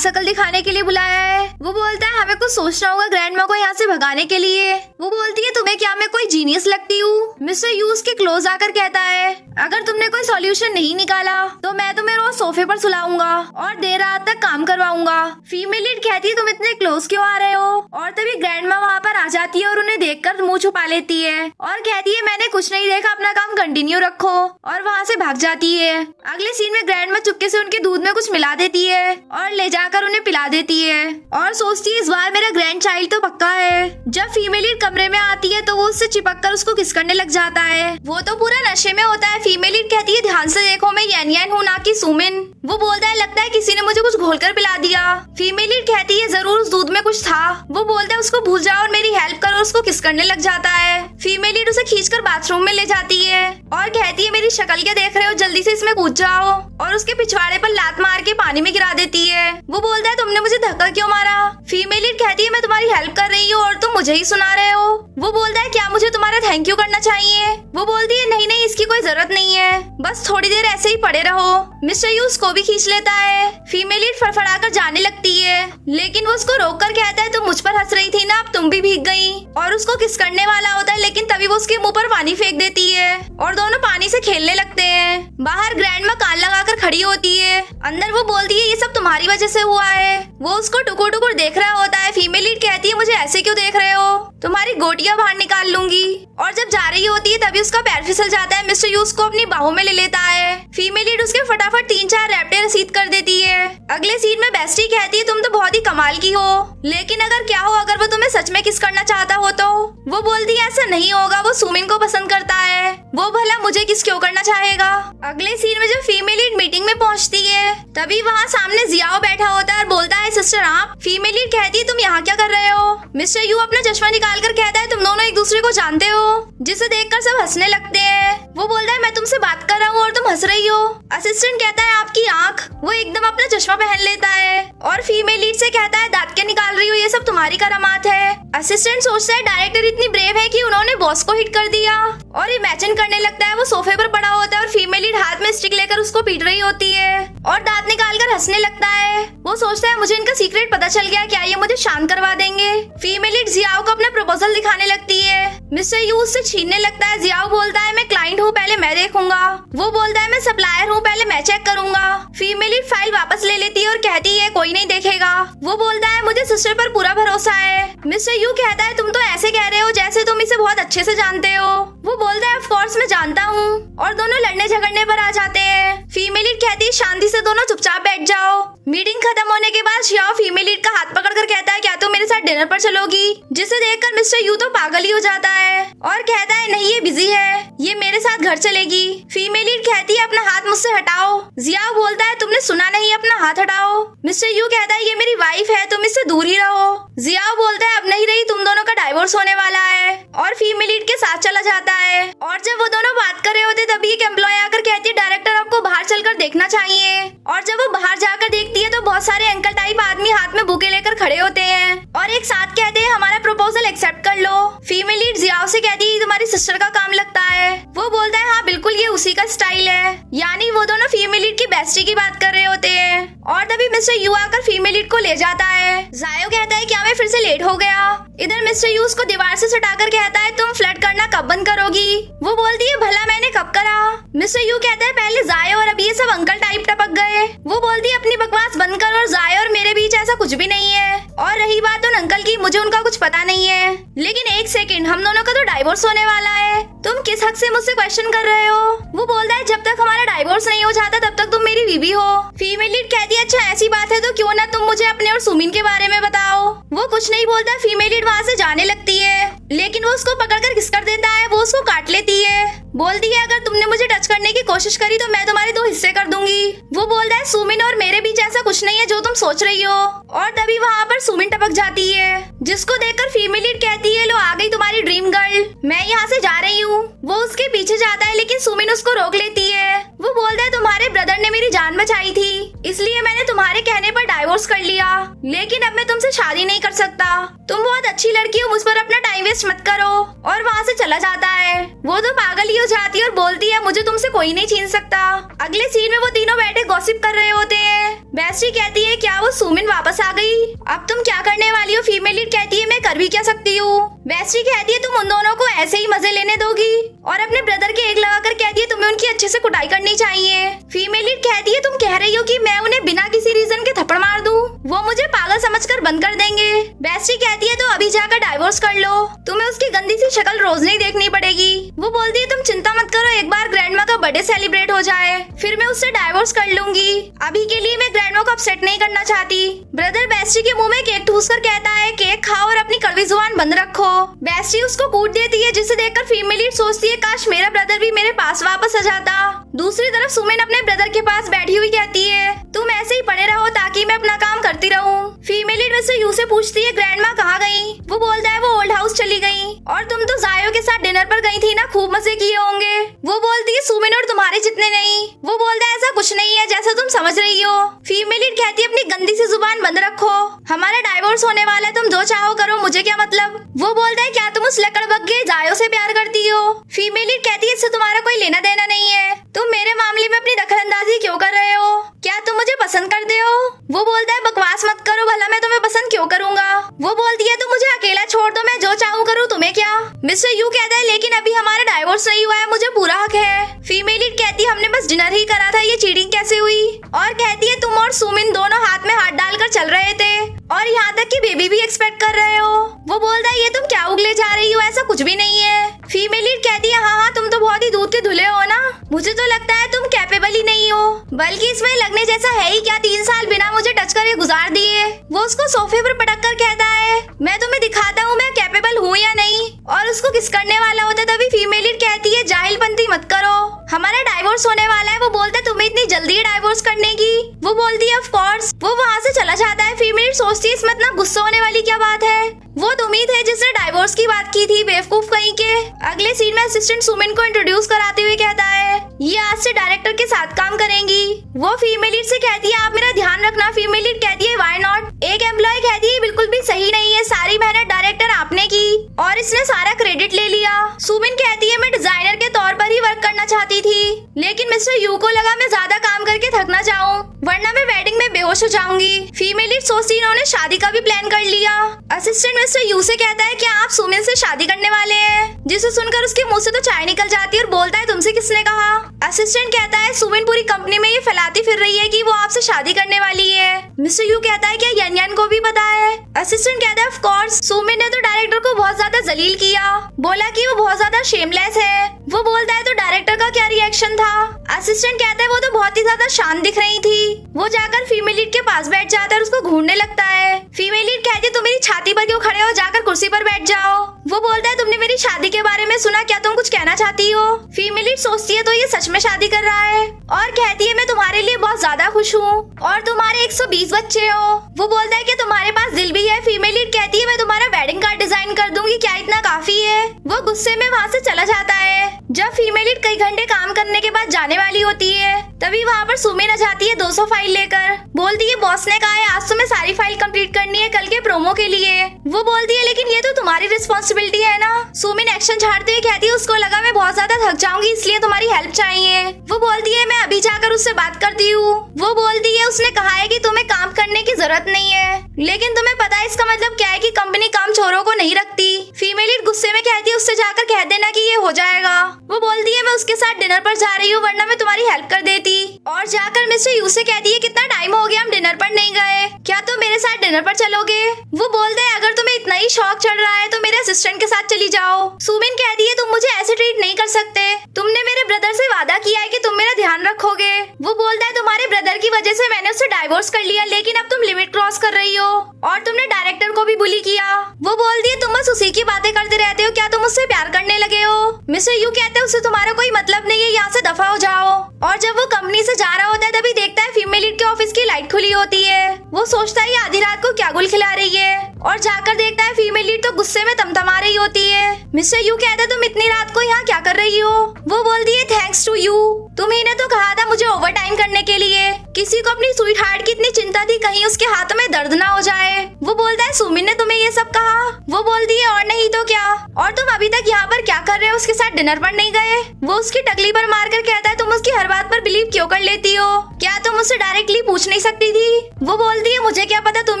सर्कल दिखाने के लिए बुलाया है? वो बोलता है हमें कुछ सोचना होगा ग्रैंडमा को यहाँ से भगाने के लिए। वो बोलती है तुम्हें क्या मैं कोई जीनियस लगती हूँ? मिस्टर यू उसके क्लोज आकर कहता है अगर तुमने कोई सॉल्यूशन नहीं निकाला तो मैं तुम्हें रोज सोफे पर सुलाऊंगा और देर रात तक काम करवाऊंगा। फीमेल लीड कहती है तुम इतने क्लोज क्यों आ रहे हो? और तभी ग्रैंडमा वहाँ पर आ जाती है और उन्हें देखकर मुंह छुपा लेती है और कहती है मैंने कुछ नहीं देखा, अपना काम कंटिन्यू रखो, और वहाँ से भाग जाती है। अगले सीन में ग्रैंडमा चुपके से उनके दूध में कुछ मिला देती है और ले जाकर उन्हें पिला देती है और सोचती है इस बार मेरा ग्रैंड चाइल्ड तो पक्का है। जब फीमेल लीड कमरे में आती है तो वो उससे चिपक कर उसको किस करने लग जाता है। वो तो पूरा नशे में होता है। फीमेल लीड कहती है ध्यान से देखो मैं यान हूँ ना कि सुमिन। वो बोलता है लगता है किसी ने मुझे कुछ घोलकर पिला दिया। फीमेल लीड कहती है जरूर उस दूध में कुछ था। वो बोलता है उसको भूल जाओ और मेरी हेल्प करो, उसको किस करने लग जाता है। फीमेल लीड उसे खींचकर बाथरूम में ले जाती है और कहती है मेरी शक्ल क्या देख रहे हो, जल्दी से इसमें कूद जाओ, और उसके पिछवाड़े पर लात मार के पानी में गिरा देती है। वो बोलता है तुमने मुझे धक्का क्यों मारा? फीमेल लीड कहती है मैं तुम्हारी हेल्प कर रही हूँ और तुम मुझे ही सुना रहे हो। वो बोलता है क्या मुझे तुम्हारा थैंक यू करना चाहिए? वो बोलती है नहीं नहीं इसकी कोई जरूरत नहीं है, बस थोड़ी देर ऐसे ही पड़े रहो। मिस्टर यू उसको भी खींच लेता है। फीमेल लीड फड़फड़ाकर जाने लगती है लेकिन वो उसको रोककर कहता है तुम मुझ पर हंस रही थी ना, अब तुम भी भीग गई, और उसको किस करने वाला होता है लेकिन तभी वो उसके मुंह पर पानी फेंक देती है और दोनों पानी से खेलने लगते हैं। बाहर ग्रैंडमा कान लगाकर खड़ी होती है। अंदर वो बोलती है ये सब तुम्हारी वजह से हुआ है। वो उसको टुकुर टुकुर देख रहा होता है। फीमेल लीड कहती है मुझे ऐसे क्यों देख रहे हो, तुम्हारी गोटियां बाहर निकाल लूंगी। और जब जा रही होती है तभी उसका पैर फिसल जाता है। मिस्टर यू उसको अपनी बाहों में ले लेता है। फीमेल लीड उसके फटाफट 3-4 रैप्टे रसीद कर देती है। अगले सीन में बेस्टी कहती है तुम तो बहुत ही कमाल की हो, लेकिन अगर क्या हो अगर वो तुम्हें सच में किस करना चाहता हो तो? वो बोलती है ऐसा नहीं होगा, वो सुमिन को पसंद करता है, वो भला मुझे किस क्यों करना चाहेगा। अगले सीन में जब फीमेल लीड मीटिंग में पहुंचती है तभी वहाँ सामने जियाओ बैठा होता है और बोलता है सिस्टर आप। फीमेल लीड कहती है तुम यहाँ क्या कर रहे हो? मिस्टर यू अपना चश्मा निकाल कर कहता है तुम दोनों एक दूसरे को जानते हो, जिसे देखकर सब हंसने लगते हैं। वो बोलता है मैं तुमसे बात कर रहा हूँ और तुम हंस रही हो। असिस्टेंट कहता है आपकी आँख। वो एकदम अपना चश्मा पहन लेता है और फीमेल लीड से कहता है दांत क्या निकाल रही हो, ये सब तुम्हारी करामात है। असिस्टेंट सोचता है डायरेक्टर इतनी ब्रेव है कि उन्होंने बॉस को हिट कर दिया और इमेजिन करने लगता है वो सोफे पर पड़ा होता है और फीमेल लीड हाथ में स्टिक लेकर उसको पीट रही होती है और दांत निकालकर हंसने लगता है। वो सोचता है मुझे इनका सीक्रेट पता चल गया, क्या ये मुझे शांत करवा देंगे। फीमेल लीड जियाओ को अपना प्रपोजल दिखाने लगती है। मिस्टर यू उससे छीनने लगता है। जियाओ बोलता है मैं क्लाइंट हूँ, पहले मैं देखूंगा। वो बोलता है मैं सप्लायर हूँ, पहले मैं चेक करूंगा। फीमेल लीड फाइल वापस ले लेती है और कहती है कोई नहीं देखेगा। वो बोलता है मुझे सिस्टर पर पूरा भरोसा है। मिस्टर यू कहता है तुम तो ऐसे कह रहे हो जैसे तुम इसे बहुत अच्छे से जानते हो। वो बोलता है ऑफ कोर्स मैं जानता हूँ, और दोनों लड़ने झगड़ने पर आ जाते हैं। फीमेल लीड कहती है शांति से दोनों चुपचाप बैठ जाओ। मीटिंग खत्म होने के बाद जियाओ फीमेल लीड का हाथ पकड़कर कहता है क्या तुम मेरे साथ डिनर पर चलोगी? जिसे देखकर मिस्टर यू तो पागल ही हो जाता है और कहता है नहीं ये बिजी है, ये मेरे साथ घर चलेगी। फीमेल लीड कहती है अपना हाथ मुझसे हटाओ। जियाओ बोलता है तुमने सुना नहीं, अपना हाथ हटाओ। मिस्टर यू कहता है ये मेरी वाइफ है, तुम इससे दूर ही रहो। जियाओ बोलता है अब नहीं रही, तुम दोनों का डाइवोर्स होने वाला है, और फीमेल लीड के साथ चला जाता है। और जब वो दोनों बात कर रहे होते तभी एक एम्प्लॉय आकर कहती है डायरेक्टर आपको बाहर चलकर देखना चाहिए। और जब वो बाहर जाकर देखती है तो बहुत सारे अंकल टाइप आदमी हाथ में बुके लेकर खड़े होते हैं और एक साथ कहते हैं हमारा प्रपोजल एक्सेप्ट कर लो। फीमेल लीड जियाओ से कहती है तुम्हारी सिस्टर का काम लगता है। वो बोलता है हाँ बिल्कुल ये उसी का स्टाइल है। यानी वो दोनों फीमेल लीड की बेस्टी की बात कर रहे होते हैं और तभी मिस्टर यू आकर फीमेल लीड को ले जाता है। जायो कहता है क्या मैं फिर से लेट हो गया? इधर मिस्टर यू उसको दीवार से सटाकर कहता है तुम फ्लर्ट करना कब बंद करोगी? वो बोलती है भला मैंने कब करा? मिस्टर यू कहता है पहले जायो और अब ये सब अंकल टाइप टपक गए। वो बोलती है अपनी बकवास बंद कर और जायो और मेरे बीच ऐसा कुछ भी नहीं है। और रही बात उन अंकल की, मुझे उनका कुछ पता नहीं है। लेकिन एक सेकंड, हम दोनों का तो डाइवोर्स होने वाला है। तुम किस हक से मुझसे क्वेश्चन कर रहे हो? वो बोलता है जब तक हमारा डाइवोर्स नहीं हो जाता तब तक तुम मेरी बीवी हो। फीमेल लीड कहती है अच्छा ऐसी बात है तो क्यों ना तुम मुझे अपने और सुमिन के बारे में बताओ। वो कुछ नहीं बोलता, फीमेल लीड वहाँ से जाने लगती है, लेकिन वो उसको पकड़कर किस कर देता है, वो उसको काट लेती है। बोलती है अगर तुमने मुझे टच करने की कोशिश करी तो मैं तुम्हारे 2 हिस्से कर दूंगी। वो बोलता है सुमिन और मेरे बीच ऐसा कुछ नहीं है जो तुम सोच रही हो। और तभी वहाँ पर सुमिन टपक जाती है, जिसको देखकर फीमेल लीड कहती है लो आ गई तुम्हारी ड्रीम गर्ल, मैं यहाँ से जा रही हूँ। वो उसके पीछे जाता है लेकिन सुमिन उसको रोक लेती है। वो बोलता है तुम्हारे ब्रदर ने मेरी जान बचाई थी, इसलिए मैंने तुम्हारे कहने पर डाइवोर्स कर लिया, लेकिन अब मैं तुमसे शादी नहीं कर सकता। तुम बहुत अच्छी लड़की हो, मुझ पर अपना टाइम वेस्ट मत करो। और वहाँ से चला जाता है। वो तो पागल ही हो जाती है और बोलती है मुझे तुमसे कोई नहीं छीन सकता। अगले सीन में वो तीनों बैठे गॉसिप कर रहे होते हैं। बेस्टी कहती है क्या वो सुमिन वापस आ गई, अब तुम क्या करने वाली हो? फीमेल लीड कहती है मैं कर भी क्या सकती हूँ। बेस्टी कहती है तुम उन दोनों को ऐसे ही मजे लेने दोगी, और अपने ब्रदर के एक लगाकर कहती है तुम्हें उनकी अच्छे से कुटाई करनी चाहिए। फीमेल लीड कहती है तुम कह रही हो कि मैं उन्हें बिना किसी रीजन के थप्पड़ मार दूं, वो मुझे पागल समझकर बंद कर देंगे। बेस्टी कहती है तो अभी जाकर डाइवोर्स कर लो, तुम्हें उसकी गंदी सी शक्ल रोज नहीं देखनी पड़ेगी। वो बोलती है तुम चिंता मत करो, एक बार ग्रैंडमा का बर्थडे सेलिब्रेट हो जाए फिर मैं उससे डाइवोर्स कर लूंगी, अभी के लिए मैं ग्रैंडमा को अपसेट नहीं करना चाहती। ब्रदर बेस्टी के मुंह में केक ठूसकर कहता है केक खाओ और अपनी कड़वी जुबान बंद रखो। बेस्टी उसको कूट देती है, जिसे देखकर फीमेल लीड सोचती है काश मेरा ब्रदर भी मेरे पास वापस आ जाता। दूसरी तरफ सुमिन अपने ब्रदर के पास बैठी हुई कहती है तुम ऐसे ही पड़े रहो ताकि मैं अपना काम करती रहूं। फीमेल लीड में से यू से पूछती है ग्रैंडमा कहाँ गई? वो बोलता है वो ओल्ड हाउस चली गई, और तुम तो जायो के साथ डिनर पर गई थी ना, खूब मजे किए होंगे। वो बोलती है सुमिन और तुम्हारे जितने नहीं। वो बोलता है ऐसा कुछ नहीं है जैसा तुम समझ रही हो। फीमेल लीड कहती है अपनी गंदी सी जुबान बंद रखो, हमारा डाइवोर्स होने वाला है, तुम जो चाहो करो, मुझे क्या मतलब। वो बोलता है क्या तुम उस लकड़बग्गे जायो से प्यार करती हो? फीमेल लीड कहती है इससे तुम्हारा कोई लेना देना नहीं है, तुम मेरे मामले में अपनी दखलंदाजी क्यों कर रहे हो? क्या तुम मुझे पसंद करते हो? वो बोलता है बकवास मत करो, भला मैं तुम्हें पसंद क्यों करूंगा? वो बोलती है तुम मुझे अकेला छोड़ दो, मैं जो चाहूँ करूँ, तुम्हें क्या? मिस्टर यू कहता है लेकिन अभी हमारा डाइवोर्स नहीं हुआ है, मुझे पूरा हक है। फीमेल लीड कहती है हमने बस डिनर ही करा था, ये चीटिंग कैसे हुई? और कहती है तुम और सुमिन दोनों हाथ में हाथ डालकर चल रहे थे और यहाँ तक कि बेबी भी एक्सपेक्ट कर रहे हो। वो बोलता है ये तुम क्या उगले जा रही हो, ऐसा कुछ भी नहीं है। फीमेल लीड कहती है हाँ तुम तो बहुत ही दूध के धुले हो ना, मुझे तो लगता है तुम कैपेबल ही नहीं हो, बल्कि इसमें लगने जैसा है ही क्या, 3 साल बिना मुझे टच करे गुजार दिए। वो उसको सोफे पर पटक कर कहता है मैं तुम्हें दिखाता हूँ मैं कैपेबल हूँ या नहीं, और उसको किस करने वाला होता। तभी फीमेल लीड कहती है जाहिलपंती मत करो, हमारा डाइवोर्स होने वाला है। वो बोलता है तुम्हें इतनी जल्दी है डाइवोर्स करने की? वो बोलती है ऑफ कोर्स। वो वहाँ से चला जाता है। फीमेल लीड सोचती है इसमें इतना गुस्सा होने वाली क्या बात है, वो तुम ही थे जिसने डाइवोर्स की बात की थी, बेवकूफ कहीं के। अगले सीन में असिस्टेंट सुमिन को इंट्रोड्यूस कराते हुए कहता है ये आज से डायरेक्टर के साथ काम करेंगी। वो फीमेल लीड से कहती है आप मेरा ध्यान रखना। फीमेल लीड कहती है व्हाई नॉट। एक एम्प्लॉय कहती है बिल्कुल भी सही नहीं है, सारी मेहनत डायरेक्टर आपने की और इसने सारा क्रेडिट ले लिया। सुमिन कहती है मैं डिजाइनर के तौर पर ही वर्क करना चाहती थी, लेकिन मिस्टर यू को लगा मैं ज्यादा काम करके थक ना जाऊं, वरना मैं वेडिंग में बेहोश हो जाऊंगी। फीमेल लीड सोचती इन्होंने शादी का भी प्लान कर लिया। असिस्टेंट मिस्टर यू से कहता है क्या आप सुमिन से शादी करने वाले हैं? जिसे सुनकर उसके मुंह से तो चाय निकल जाती है और बोलता है तुमसे किसने कहा? असिस्टेंट कहता है सुमिन पूरी कंपनी में ये फैलाती फिर रही है कि वो आपसे शादी करने वाली है। मिस्टर यू कहता है क्या यन को भी पता है? असिस्टेंट कहता है ऑफ कोर्स, सुमिन ने तो डायरेक्टर को बहुत ज्यादा जलील किया, बोला कि वो बहुत ज्यादा शेमलेस है। वो बोलता है तो डायरेक्टर का क्या रिएक्शन था? असिस्टेंट कहता है वो तो बहुत ही ज्यादा शांत दिख रही थी। वो जाकर फीमेल लीड के पास बैठ जाता है और उसको घूरने लगता है। फीमेल लीड कहती है तुम मेरी छाती पर क्यों खड़े हो, जाकर कुर्सी पर बैठ जाओ। वो बोलता है तुमने मेरी शादी के बारे में सुना, क्या तुम कुछ कहना चाहती हो? फीमेल लीड सोचती है तो ये सच में शादी कर रहा है और कहती है मैं तुम्हारे लिए बहुत ज्यादा खुश हूँ और तुम्हारे 120 बच्चे हो। वो बोलता है कि तुम्हारे पास दिल भी है। फीमेल लीड कहती है मैं तुम्हारा वेडिंग कार्ड डिजाइन कर दूंगी, क्या इतना काफी है? वो गुस्से में वहाँ से चला जाता है। जब फीमेल लीड कई घंटे काम करने के बाद जाने वाली होती है तभी वहाँ पर सुमिन आ जाती है 200 फाइल लेकर। बोलती है बॉस ने कहा है आज तुम्हें सारी फाइल कंप्लीट करनी है कल के प्रोमो के लिए। वो बोलती है लेकिन ये तो तुम्हारी रिस्पॉन्सिबिलिटी है ना। सुमिन एक्शन झाड़ते हुए कहती है उसको लगा मैं बहुत ज्यादा थक जाऊंगी इसलिए तुम्हारी हेल्प चाहिए। वो बोलती है मैं अभी जाकर उससे बात करती हूँ। वो बोलती है उसने कहा है कि तुम्हें काम करने की जरूरत नहीं है, लेकिन तुम्हें पता है इसका मतलब क्या है कि कंपनी काम चोरों को नहीं रखती। फीमेल लीड गुस्से में कहती है उससे जाकर कह देना कि ये हो जाएगा। वो बोलती है मैं उसके साथ डिनर पर जा रही हूँ वरना मैं तुम्हारी हेल्प कर देती। और जाकर मिस्टर यू से कहती है कितना टाइम हो गया हम डिनर पर नहीं गए, क्या तुम मेरे साथ डिनर पर चलोगे? वो बोलते हैं अगर तुम्हें इतना ही शौक चढ़ रहा है तो मेरे असिस्टेंट के साथ चली जाओ। सुमिन कहती है तुम मुझे ऐसे ट्रीट नहीं कर सकते, तुमने मेरे ब्रदर से वादा किया है कि तुम मेरा ध्यान रखोगे। वो बोलता है तुम्हारे ब्रदर की वजह से मैंने उससे डाइवोर्स कर लिया, लेकिन अब तुम लिमिट क्रॉस कर रही हो और तुमने डायरेक्टर को भी बुली किया। वो बोलती है तुम बस उसी की बातें करते रहते हो, क्या तुम उससे प्यार करने लगे हो? मिस्टर यू कहते हैं उससे तुम्हारा कोई मतलब नहीं है, यहाँ से दफा हो जाओ। और जब वो कंपनी से जा रहा होता है तभी देखता है फीमेल लीड के ऑफिस की लाइट खुली होती है। वो सोचता है ये आधी रात को क्या गुल खिला रही है और जाकर देखता है फीमेल लीड तो गुस्से में तमतमा रही होती है। मिस्टर यू कहता है तुम इतनी रात को यहाँ क्या कर रही हो? वो बोलती है थैंक्स टू यू, तुम्ही ने तो कहा था मुझे ओवर टाइम करने के लिए। किसी को अपनी स्वीट हार्ट की इतनी चिंता थी कहीं उसके हाथों में दर्द ना हो जाए। वो बोलता है सुमिन ने तुम्हें ये सब कहा? वो बोलती है और नहीं तो क्या, और तुम अभी तक यहाँ पर क्या कर रहे हो, उसके साथ डिनर पर नहीं गए? वो उसकी टकली पर मारकर कहता है तुम उसकी हर बात पर बिलीव क्यों कर लेती हो, क्या तुम उससे डायरेक्टली पूछ नहीं सकती थी? वो बोलती है मुझे क्या पता, तुम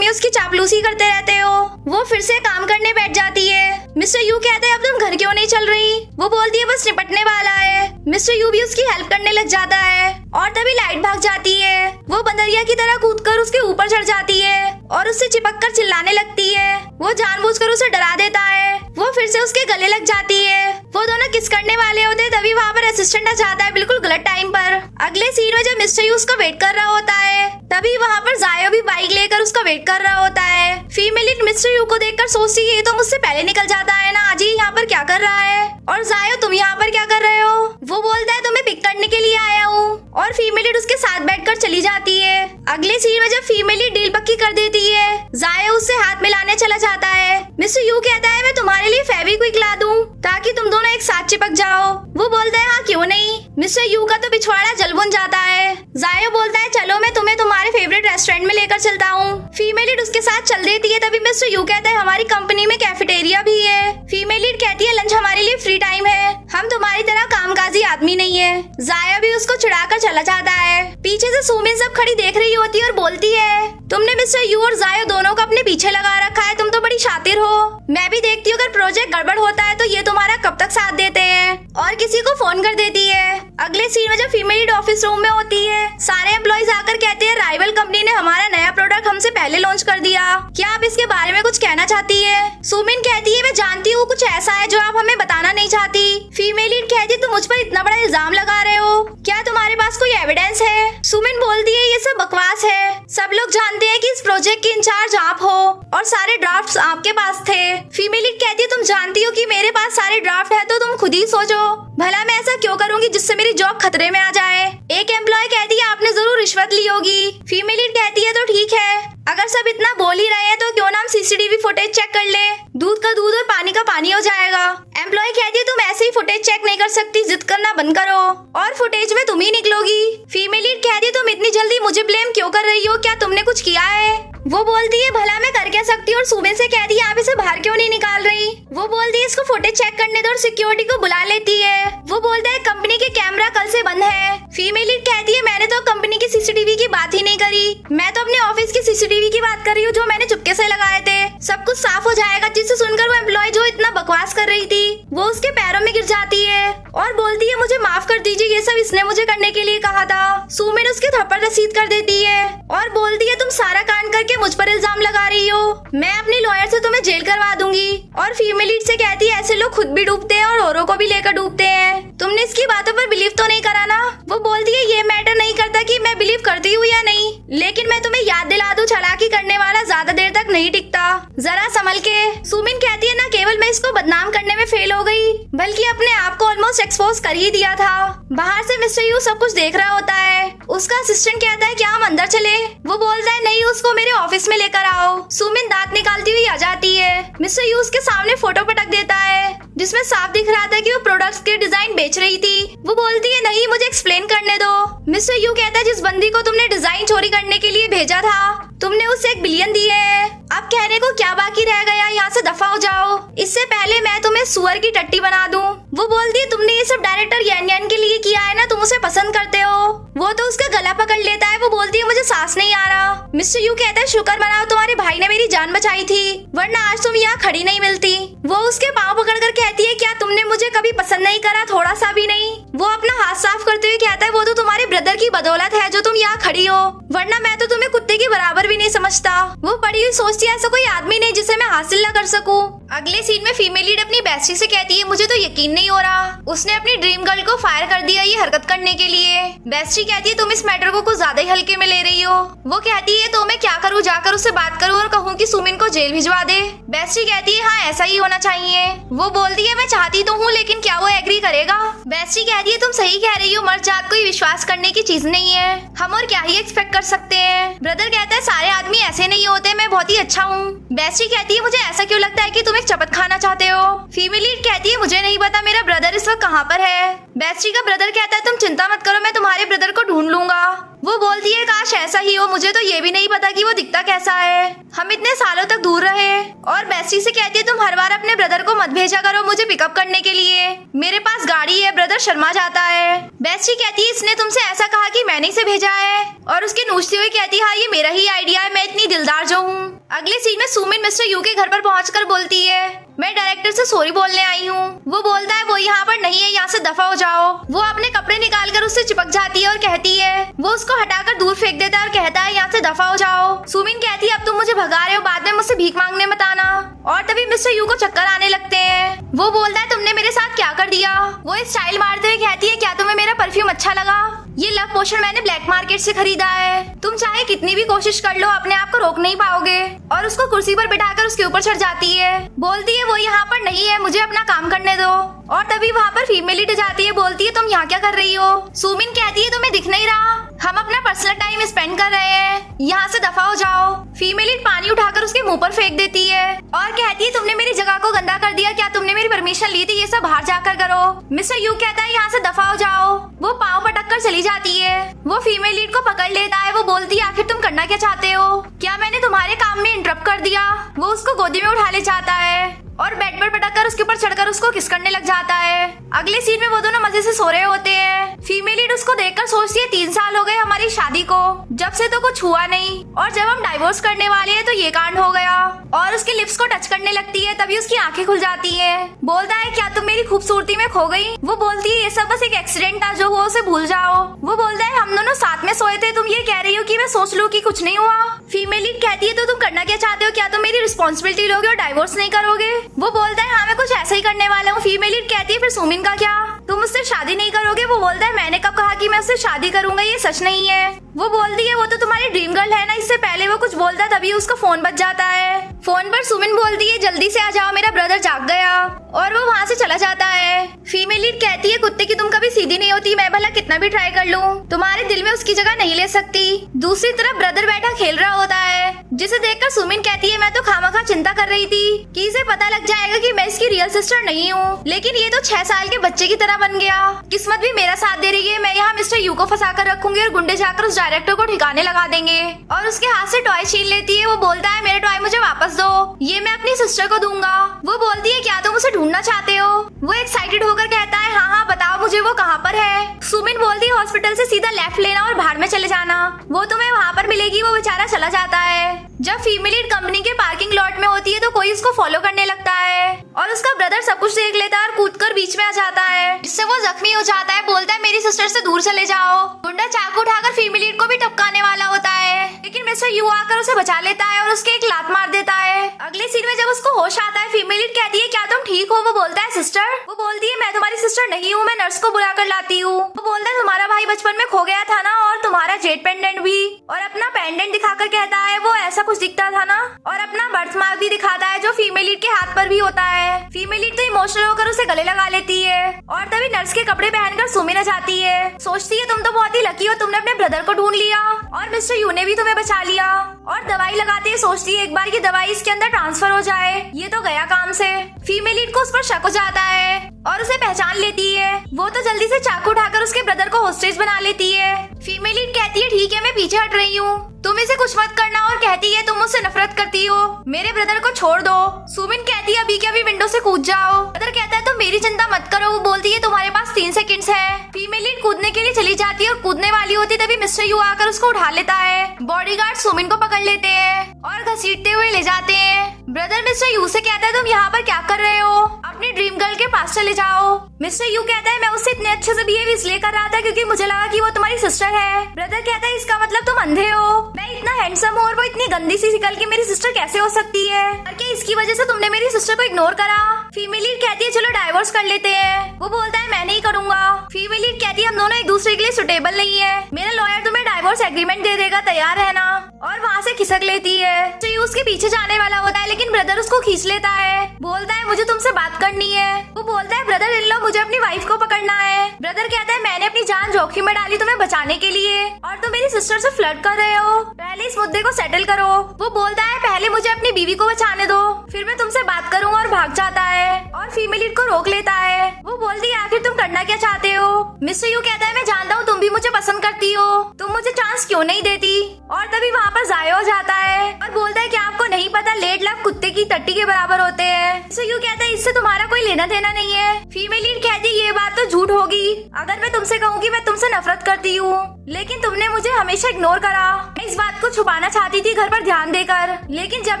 ही उसकी चापलूसी करते रहते हो। वो फिर से काम करने बैठ जाती है। मिस्टर यू कहते हैं अब तुम घर क्यों नहीं चल रही? वो बोलती है बस निपटने वाला है। मिस्टर यू भी उसकी हेल्प करने लग जाता है और तभी लाइट भाग जाती है। वो बंदरिया की तरह कूदकर उसके ऊपर चढ़ जाती है और उससे चिपककर चिल्लाने लगती है। वो जानबूझकर उसे डरा देता है। वो फिर से उसके गले लग जाती है। वो दोनों किस करने वाले होते हैं तभी वहाँ पर असिस्टेंट आ जाता है बिल्कुल गलत टाइम पर। अगले सीन में जब मिस्टर यू उसका वेट कर रहा होता है तभी वहाँ पर जायो भी बाइक लेकर उसका वेट कर रहा होता है। फीमेल लीड मिस्टर यू को देखकर सोचती है ये तो मुझसे पहले निकल जाता है ना, आज ही यहाँ पर क्या कर रहा है? और जायो तुम यहाँ पर क्या कर रहे हो? वो बोलता है तुम्हें पिक करने के लिए आया हूँ और फीमेल लीड उसके साथ बैठकर चली जाती है। अगले सीन में जब फीमेल लीड डील पक्की कर देती है जायो उससे हाथ मिलाने चला जाता है। मिस्टर यू कहता है मैं तुम्हारे लिए फेविक्विक ला दूं ताकि तुम दोनों एक साथ चिपक जाओ। वो बोलता है हाँ क्यों नहीं। मिस्टर यू का तो पिछवाड़ा जल बुन जाता है। जायो बोलता है चलो मैं तुम्हें तुम्हारे फेवरेट रेस्टोरेंट में लेकर चलता हूँ। फीमेल लीड उसके साथ चल देती है। तभी मिस्टर यू कहता है हमारी कंपनी में कैफेटेरिया भी है। फीमेल लीड कहती है लंच हमारे लिए फ्री टाइम है, हम तुम्हारी तरह कामकाजी आदमी नहीं है। जाया भी उसको चिढ़ाकर चला जाता है। पीछे से सुमिन सब खड़ी देख रही होती है और बोलती है तुमने मिस्टर यू और जायो दोनों को अपने पीछे लगा रखा है, तुम तो बड़ी शातिर हो। मैं भी देखती हूँ अगर प्रोजेक्ट गड़बड़ होता है तो ये तुम्हारा कब तक साथ देते हैं, और किसी को फोन कर देती है। अगले सीन में जब फीमेल लीड ऑफिस रूम में होती है सारे एम्प्लॉइज आकर कहते हैं राइवल कंपनी ने हमारा नया प्रोडक्ट हमसे पहले लॉन्च कर दिया, क्या आप इसके बारे में कुछ कहना चाहती है? सुमिन कहती है मैं जानती हूँ कुछ ऐसा है जो आप हमें बताना नहीं चाहती। फीमेल लीड कहती है तुम मुझ पर इतना बड़ा इल्जाम लगा रहे हो, क्या तुम्हारे पास कोई एविडेंस है? सुमिन बोलती है ये सब बकवास है, सब लोग जानते हैं कि इस प्रोजेक्ट के इंचार्ज आप हो और सारे ड्राफ्ट्स आपके पास थे। फीमेल लीड कहती है तुम जानती हो कि मेरे पास सारे ड्राफ्ट है तो तुम खुद ही सोचो भला मैं ऐसा क्यों करूंगी जिससे मेरी जॉब खतरे में आ जाए। एक एम्प्लॉय कहती है आपने जरूर रिश्वत ली होगी। फीमेल लीड कहती है तो ठीक है, अगर सब इतना बोल ही रहे हैं तो क्यों ना हम सीसीटीवी फुटेज चेक कर ले, दूध का दूध और पानी का पानी हो जाएगा। एम्प्लॉय कहती है तुम ऐसे ही फुटेज चेक नहीं कर सकती, जिद करना बंद करो और फुटेज में तुम ही निकलोगी। फीमेल लीड कहती है तुम इतनी जल्दी मुझे ब्लेम क्यों कर रही हो, क्या तुमने कुछ किया है? वो बोलती है भला मैं कर क्या सकती हूँ, और सुमिन से कहती है आप इसे बाहर क्यों नहीं निकाल रही? वो बोलती है इसको फुटेज चेक करने दो और सिक्योरिटी को बुला लेती है। वो बोलता है कंपनी के कैमरा कल से बंद है। फीमेल लीड कहती है मैंने तो कंपनी की सीसीटीवी की बात ही नहीं करी, मैं तो अपने ऑफिस की सीसीटीवी की बात कर रही हूँ जो मैंने चुपके से लगाए थे, सब कुछ साफ हो जाएगा। जिसे सुनकर वो एम्प्लॉय जो इतना बकवास कर रही थी वो उसके पैरों में गिर जाती है और बोलती है मुझे माफ कर दीजिए, ये सब इसने मुझे करने के लिए कहा था। सुमिन उसके थप्पड़ रसीद कर देती है और बोलती है तुम सारा कांड करके मुझ पर इल्जाम लगा रही हो, मैं अपनी लॉयर से तुम्हें जेल करवा दूंगी। और फीमेल लीड से कहती है ऐसे लोग खुद भी डूबते हैं और औरों को भी लेकर डूबते हैं, तुमने इसकी बातों पर बिलीव तो नहीं करा ना? वो बोलती है ये मैटर नहीं करता कि मैं बिलीव करती हूँ या नहीं, लेकिन मैं तुम्हें याद दिला दूं चालाकी करने वाला ज्यादा देर तक नहीं टिकता, जरा संभल के। सुमिन कहती है ना केवल मैं इसको बदनाम करने में फेल हो गई बल्कि अपने आप को ऑलमोस्ट एक्सपोज कर ही दिया था। बाहर से मिस्टर यू सब कुछ देख रहा होता है। उसका असिस्टेंट कहता है क्या हम अंदर चले? वो बोलता है नहीं, उसको मेरे ऑफिस में लेकर आओ। सुमिन दांत निकालती हुई आ जाती है। मिस्टर यू उसके सामने फोटो पटक देता है जिसमें साफ दिख रहा था कि वो प्रोडक्ट्स के डिजाइन बेच रही थी। वो बोलती है नहीं मुझे एक्सप्लेन करने दो। मिस्टर यू कहता है जिस बंदी को तुमने डिजाइन चोरी करने के लिए भेजा था तुमने उसे 1 बिलियन दिए हैं, अब कहने को क्या बाकी रह गया, यहाँ से दफा हो जाओ, इससे पहले मैं तुम्हें सुअर की टट्टी बना दूं। वो बोलती है तुमने ये सब डायरेक्टर यान यान के लिए किया है ना, तुम उसे पसंद करते हो। वो तो उसका गला पकड़ लेता है। वो बोलती है मुझे सांस नहीं आ रहा। मिस्टर यू कहता है शुक्र मनाओ तुम्हारे भाई ने मेरी जान बचाई थी, वरना आज तुम यहाँ खड़ी नहीं मिलती। वो उसके पाँव पकड़कर कहती है क्या तुमने मुझे कभी पसंद नहीं करा, थोड़ा सा भी नहीं। वो अपना हाथ साफ करते हुए कहता है वो तो तुम्हारे ब्रदर की बदौलत है जो तुम यहाँ खड़ी हो, वरना मैं तो तुम्हें कुत्ते के बराबर भी नहीं समझता। वो पड़ी हुई सोचती है ऐसा कोई आदमी नहीं जिसे मैं हासिल न कर सकूं। अगले सीन में फीमेल लीड अपनी बेस्टी से कहती है मुझे तो यकीन नहीं हो रहा उसने अपनी ड्रीम गर्ल को फायर कर दिया ये हरकत करने के लिए। बेस्टी कहती है तुम इस मैटर को कुछ ज्यादा ही हल्के में ले रही हो। वो कहती है तो मैं क्या करूँ, जाकर उससे बात करूँ और कहूँ कि सुमिन को जेल भिजवा दे। बेस्टी कहती है हाँ ऐसा ही होना चाहिए। वो बोलती है मैं चाहती तो हूँ लेकिन क्या वो एग्री करेगा। बेस्टी कहती है तुम सही कह रही हो, मर्द जात कोई विश्वास करने की चीज नहीं है, हम और क्या ही एक्सपेक्ट कर सकते हैं। ब्रदर कहता है सारे आदमी ऐसे नहीं होते, मैं बहुत ही अच्छा हूँ। बेस्टी कहती है मुझे ऐसा क्यों लगता है कि तुम एक चपत खाना चाहते हो। फीमेल लीड कहती है मुझे नहीं पता मेरा ब्रदर इस वक्त कहाँ पर है। बेस्टी का ब्रदर कहता है तुम चिंता मत करो, मैं तुम्हारे ब्रदर को ढूंढ लूंगा। वो बोलती है काश ऐसा ही हो, मुझे तो ये भी नहीं पता कि वो दिखता कैसा है, हम इतने सालों तक दूर रहे। और बेस्टी से कहती है तुम हर बार अपने ब्रदर को मत भेजा करो मुझे पिकअप करने के लिए, मेरे पास गाड़ी है। ब्रदर शर्मा जाता है। बेस्टी कहती है इसने तुमसे ऐसा कहा कि मैंने इसे भेजा है, और उसके नोचते हुए कहती है हाँ ये मेरा ही आइडिया है, मैं इतनी दिलदार जो हूँ। अगले सीन में सुमिन मिस्टर यू के घर पर पहुंचकर बोलती है मैं डायरेक्टर से सॉरी बोलने आई हूँ। वो बोलता है वो यहाँ पर नहीं है, यहाँ से दफा हो जाओ। वो अपने कपड़े निकालकर उससे चिपक जाती है और कहती है, वो उसको हटाकर दूर फेंक देता है और कहता है यहाँ से दफा हो जाओ। सुमिन कहती है अब तुम मुझे भगा रहे हो, बाद में मुझसे भीख मांगने मत आना। और तभी मिस्टर यू को चक्कर आने लगते हैं। वो बोलता है तुमने मेरे साथ क्या कर दिया। वो स्टाइल मारते हुए कहती है क्या तुम्हें मेरा परफ्यूम अच्छा लगा, ये लव पोशन मैंने ब्लैक मार्केट से खरीदा है, तुम चाहे कितनी भी कोशिश कर लो अपने आप को रोक नहीं पाओगे। और उसको कुर्सी पर बिठाकर उसके ऊपर चढ़ जाती है। बोलती है वो यहाँ पर नहीं है, मुझे अपना काम करने दो। और तभी वहाँ पर फीमेल लीड जाती है। बोलती है तुम यहाँ क्या कर रही हो। सुमिन कहती है तुम्हें दिख नहीं रहा, हम अपना पर्सनल टाइम स्पेंड कर रहे हैं, यहाँ से दफा हो जाओ। फीमेल लीड पानी उठाकर उसके मुंह पर फेंक देती है और कहती है तुमने मेरी जगह को गंदा कर दिया, क्या तुमने मेरी परमिशन ली थी, ये सब बाहर जाकर करो। मिस्टर यू कहता है यहाँ से दफा हो जाओ। वो पाँव पटक कर चली जाती है। वो फीमेल लीड को पकड़ लेता है। वो बोलती है आखिर तुम करना क्या चाहते हो, क्या मैंने तुम्हारे काम में इंटरप्ट कर दिया। वो उसको गोदी में उठा ले जाता है और बेड पर पटक कर उसके ऊपर चढ़कर उसको किस करने लग जाता है। अगले सीन में वो दोनों मजे से सो रहे होते हैं। फीमेल लीड उसको देखकर सोचती है 3 साल हो गए हमारी शादी को, जब से तो कुछ हुआ नहीं, और जब हम डाइवोर्स करने वाले हैं तो ये कांड हो गया। और उसके लिप्स को टच करने लगती है, तभी उसकी आंखें खुल जाती है। बोलता है क्या तुम मेरी खूबसूरती में खो गई। वो बोलती है ये सब बस एक एक्सीडेंट था, जो हुआ उसे भूल जाओ। वो बोलता है हम दोनों साथ में सोए थे, तुम ये कह रही हो कि मैं सोच लूं कि कुछ नहीं हुआ। फीमेल लीड कहती है तो तुम करना क्या चाहते हो, क्या तुम मेरी रिस्पॉन्सिबिलिटी लोगे और डाइवोर्स नहीं करोगे। वो बोलता है हाँ मैं कुछ ऐसा ही करने वाला हूँ। फीमेल लीड कहती है फिर सुमिन का क्या, तुम उससे शादी नहीं करोगे। वो बोलता है मैंने कब कहा कि मैं उससे शादी करूंगा, ये सच नहीं है। वो बोलती है वो तो तुम्हारी ड्रीम गर्ल है ना। इससे पहले वो कुछ बोलता है तभी उसका फोन बज जाता है। फोन पर सुमिन बोलती है जल्दी से आ जाओ, मेरा ब्रदर जाग गया, और वो वहाँ से चला जाता है। फीमेल लीड कहती है कुत्ते की तुम कभी सीधी नहीं होती, मैं भला कितना भी ट्राई कर लूं, तुम्हारे दिल में उसकी जगह नहीं ले सकती। दूसरी तरफ ब्रदर बैठा खेल रहा होता है, जिसे देखकर सुमिन कहती है मैं तो खामखा चिंता कर रही थी कि इसे पता लग जाएगा कि मैं इसकी रियल सिस्टर नहीं हूँ, लेकिन ये तो 6 साल के बच्चे की तरह बन गया। किस्मत भी मेरा साथ दे रही है, मैं यहाँ मिस्टर यू को फंसा कर रखूंगी और गुंडे जाकर उस डायरेक्टर को ठिकाने लगा देंगे। और उसके हाथ से टॉय छीन लेती है। वो बोलता है मेरे टॉय मुझे वापस दो, ये मैं अपनी सिस्टर को दूंगा। वो बोलती है क्या तुम उसे ढूंढना चाहते हो। वो एक्साइटेड होकर कहता है हाँ बताओ मुझे वो कहाँ पर है। सुमिन बोलती है हॉस्पिटल से सीधा लेफ्ट लेना और बाहर में चले जाना, वो तुम्हें वहाँ पर मिलेगी। वो बेचारा चला जाता है। जब फीमेल लीड कंपनी के पार्किंग लॉट में होती है तो कोई उसको फॉलो करने लगता है और उसका ब्रदर सब कुछ देख लेता है और कूदकर बीच में आ जाता है, जिससे वो जख्मी हो जाता है। बोलता है मेरी सिस्टर से दूर चले जाओ। गुंडा चाकू उठाकर फीमेल लीड को भी टपकाने वाला होता है, लेकिन मिस्टर यू आकर उसे बचा लेता है और उसके एक लात मार देता है। अगले सीन में जब उसको होश आता है फीमेल लीड कहती है क्या तुम ठीक हो। वो बोलता है सिस्टर। वो बोलती है मैं तुम्हारी सिस्टर नहीं हूँ, मैं नर्स को बुला कर लाती हूँ। वो बोलता है तुम्हारा भाई बचपन में खो गया था ना, और तुम्हारा जेट पेंडेंट भी। और अपना पेंडेंट दिखाकर कहता है वो ऐसा कुछ दिखता था ना, और अपना बर्थ मार्क भी दिखाता है जो फीमेल लीड के हाथ पर भी होता है। फीमेल लीड तो इमोशनल होकर उसे गले लगा लेती है और तभी नर्स के कपड़े पहनकर सुमिन आ जाती है। सोचती है तुम तो बहुत ही लकी हो, तुमने अपने ब्रदर को ढूंढ लिया और मिस्टर यू ने भी तुम्हें बचा लिया। और दवाई लगाते ही सोचती है एक बार की दवाई इसके अंदर ट्रांसफर हो जाए, ये तो गया काम से। फीमेल लीड को उस पर शक हो जाता है और उसे पहचान लेती है। वो तो जल्दी से चाकू उठाकर उसके ब्रदर को होस्टेज बना लेती है। फीमेल लीड कहती है ठीक है मैं पीछे हट रही हूँ, तुम इसे कुछ मत करना, और कहती है तुम मुझसे नफरत करती करती हो? मेरे ब्रदर को छोड़ दो। सुमिन कहती है अभी के अभी विंडो से कूद जाओ। ब्रदर कहता है तुम मेरी चिंता मत करो। वो बोलती है तुम्हारे पास 3 सेकंड्स है। फीमेल लीड कूदने के लिए चली जाती है और कूदने वाली होती तभी मिस्टर यू आकर उसको उठा लेता है। बॉडीगार्ड सुमिन को पकड़ लेते हैं और घसीटते हुए ले जाते हैं। ब्रदर मिस्टर यू से कहता है तुम यहाँ पर क्या कर रहे हो? अपनी ड्रीम गर्ल के पास चले जाओ। मिस्टर यू कहता है मैं उससे इतने अच्छे से बिहेव इसलिए कर रहा था क्योंकि मुझे लगा कि वो तुम्हारी सिस्टर है। ब्रदर कहता है इसका मतलब तुम अंधे हो। मैं इतना हैंडसम हूँ और वो इतनी गंदी सी निकल के मेरी सिस्टर कैसे हो सकती है? और क्या इसकी वजह से तुमने मेरी सिस्टर को इग्नोर करा? फीमेल लीड कहती है चलो डाइवोर्स कर लेते हैं। वो बोलता है मैं नहीं करूंगा। फीमेल लीड कहती है हम दोनों एक दूसरे के लिए सुटेबल नहीं है। मेरा लॉयर तुम्हें डाइवोर्स एग्रीमेंट दे देगा, तैयार रहना। और वहाँ से खिसक लेती है। तो ये उसके पीछे जाने वाला होता है लेकिन ब्रदर उसको खींच लेता है। बोलता है मुझे तुमसे बात करनी है। वो बोलता है ब्रदर इन लो मुझे अपनी वाइफ को पकड़ना है। ब्रदर कहता है मैंने अपनी जान जोखिम में डाली तुम्हें बचाने के लिए और तुम मेरी सिस्टर से फ्लर्ट कर रहे हो। पहले इस मुद्दे को सेटल करो। वो बोलता है पहले मुझे अपनी बीवी को बचाने दो फिर मैं तुमसे बात करूंगा और भाग जाता है और फीमेल लीड को रोक लेता है। वो बोलती है आखिर तुम करना क्या चाहते हो? मिस्टर यू कहता है मैं जानता हूँ तुम भी मुझे पसंद करती हो, तुम मुझे चांस क्यों नहीं देती? और तभी वहाँ पर जाया हो जाता है और बोलता है कि आपको नहीं पता लेट लव कुत्ते की टट्टी के बराबर होते हैं। मिस्टर यू कहता है इससे तुम्हारा कोई लेना देना नहीं है। फीमेल लीड कहती है ये बात तो झूठ होगी। अगर मैं तुमसे कहूँ कि मैं तुमसे नफरत करती हूँ लेकिन तुमने मुझे हमेशा इग्नोर करा। मैं इस बात को छुपाना चाहती थी घर पर ध्यान देकर, लेकिन जब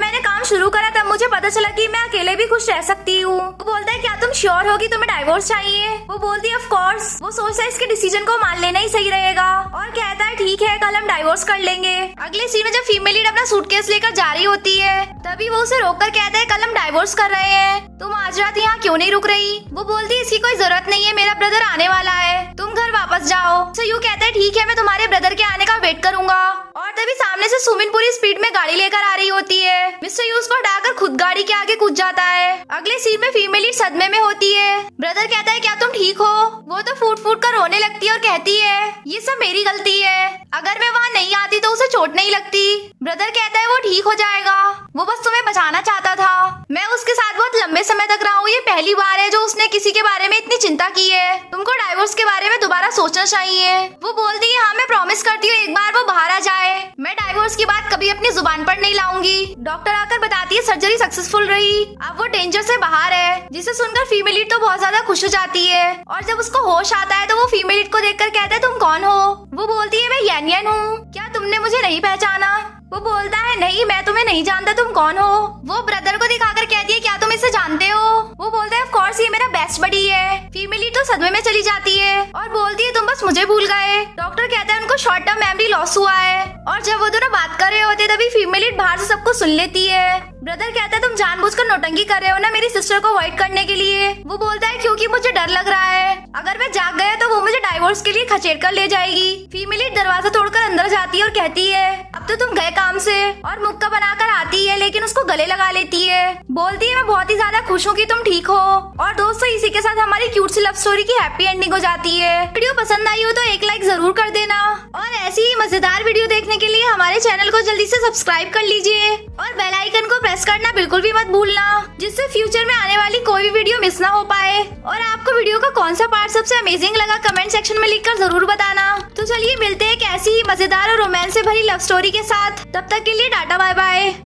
मैंने काम शुरू करा तब मुझे पता चला कि मैं अकेले भी खुश रह सकती हूँ। वो बोलता है क्या तुम श्योर हो कि तुम्हें डाइवोर्स चाहिए? वो बोलती है ऑफ कोर्स। वो सोचता है इसके डिसीजन को मान लेना ही सही रहेगा और कहता है ठीक है कल हम डाइवोर्स कर लेंगे। अगले सीन में जब फीमेल लीड अपना सूटकेस लेकर जा रही होती है तभी वो उसे रोककर कहता है कल हम डाइवोर्स कर रहे हैं, तुम आज रात यहाँ क्यों नहीं रुक रही? वो बोलती है इसकी कोई जरूरत नहीं है, मेरा ब्रदर आने वाला है, तुम घर वापस जाओ। तो यू कहता है ठीक है मैं तुम्हारे ब्रदर के आने का वेट करूंगा। और तभी सामने से सुमिन पूरी स्पीड में गाड़ी लेकर आ रही होती है। मिस्टर यू उसको हटाकर खुद गाड़ी के आगे कूद जाता है। अगले सीन में फीमेल लीड सदमे में होती है। ब्रदर कहता है क्या तुम ठीक हो? वो तो फूट फूट कर रोने लगती है और कहती है ये सब मेरी गलती है, अगर मैं वहाँ नहीं आती तो उसे चोट नहीं लगती। ब्रदर कहता है वो ठीक हो जाएगा, वो बस तुम्हें बचाना चाहता था। मैं उसके साथ बहुत लंबे समय तक रहा हूँ, ये पहली बार है जो उसने किसी के बारे में इतनी चिंता की है। तुमको डाइवोर्स के बारे में दोबारा सोचना चाहिए। वो बोलती है हाँ मैं प्रॉमिस करती हूँ एक बार वो बाहर आ जाए मैं डाइवोर्स की बात कभी अपनी जुबान पर नहीं लाऊंगी। डॉक्टर आकर बताती है सर्जरी सक्सेसफुल रही, अब वो डेंजर से बाहर है। जिसे सुनकर फीमेल लीड तो बहुत ज्यादा खुश हो जाती है और जब उसको होश आता है तो वो फीमेल लीड को देखकर कहता है तुम कौन हो? वो बोलती है मैं यान यान हूँ, क्या तुमने मुझे नहीं पहचाना? वो बोलता है नहीं मैं तुम्हें नहीं जानता, तुम कौन हो? वो ब्रदर को दिखाकर कहती है क्या तुम इसे जानते हो? वो बोलता है ऑफ कोर्स ये मेरा बेस्ट बडी है। फीमेल लीड तो सदमे में चली जाती है और बोलती है तुम बस मुझे भूल गए। डॉक्टर कहता है उनको शॉर्ट टर्म मेमोरी लॉस हुआ है और जब वो दोनों बात कर रहे होते तभी फीमेल लीड बाहर से सबको सुन लेती है। ब्रदर कहता है तुम जानबूझकर नौटंकी कर रहे हो ना मेरी सिस्टर को अवॉइड करने के लिए। वो बोलता है क्योंकि मुझे डर लग रहा है, अगर मैं जाग गया तो वो मुझे डाइवोर्स के लिए खचेड़ कर ले जाएगी। फीमेल लीड दरवाजा तोड़कर अंदर जाती है और कहती है अब तो तुम गए काम से, और मुक्का बनाकर आती है लेकिन उसको गले लगा लेती है। बोलती है मैं बहुत ही ज्यादा खुश हूँ कि तुम ठीक हो। और दोस्तों इसी के साथ हमारी क्यूट सी लव स्टोरी की हैप्पी एंडिंग हो जाती है। वीडियो पसंद आई हो तो एक लाइक जरूर कर देना और ऐसी ही मजेदार वीडियो देखने के लिए हमारे चैनल को जल्दी से सब्सक्राइब कर लीजिए और बेल आइकन को प्रेस करना बिल्कुल भी मत भूलना, जिससे फ्यूचर में आने वाली कोई भी वीडियो मिस ना हो पाए। और आपको वीडियो का कौन सा पार्ट सबसे अमेजिंग लगा कमेंट सेक्शन में लिखकर जरूर बताना। तो चलिए मिलते हैं एक ऐसी ही मजेदार और रोमांस से भरी लव स्टोरी के साथ, तब तक के लिए टाटा बाय बाय।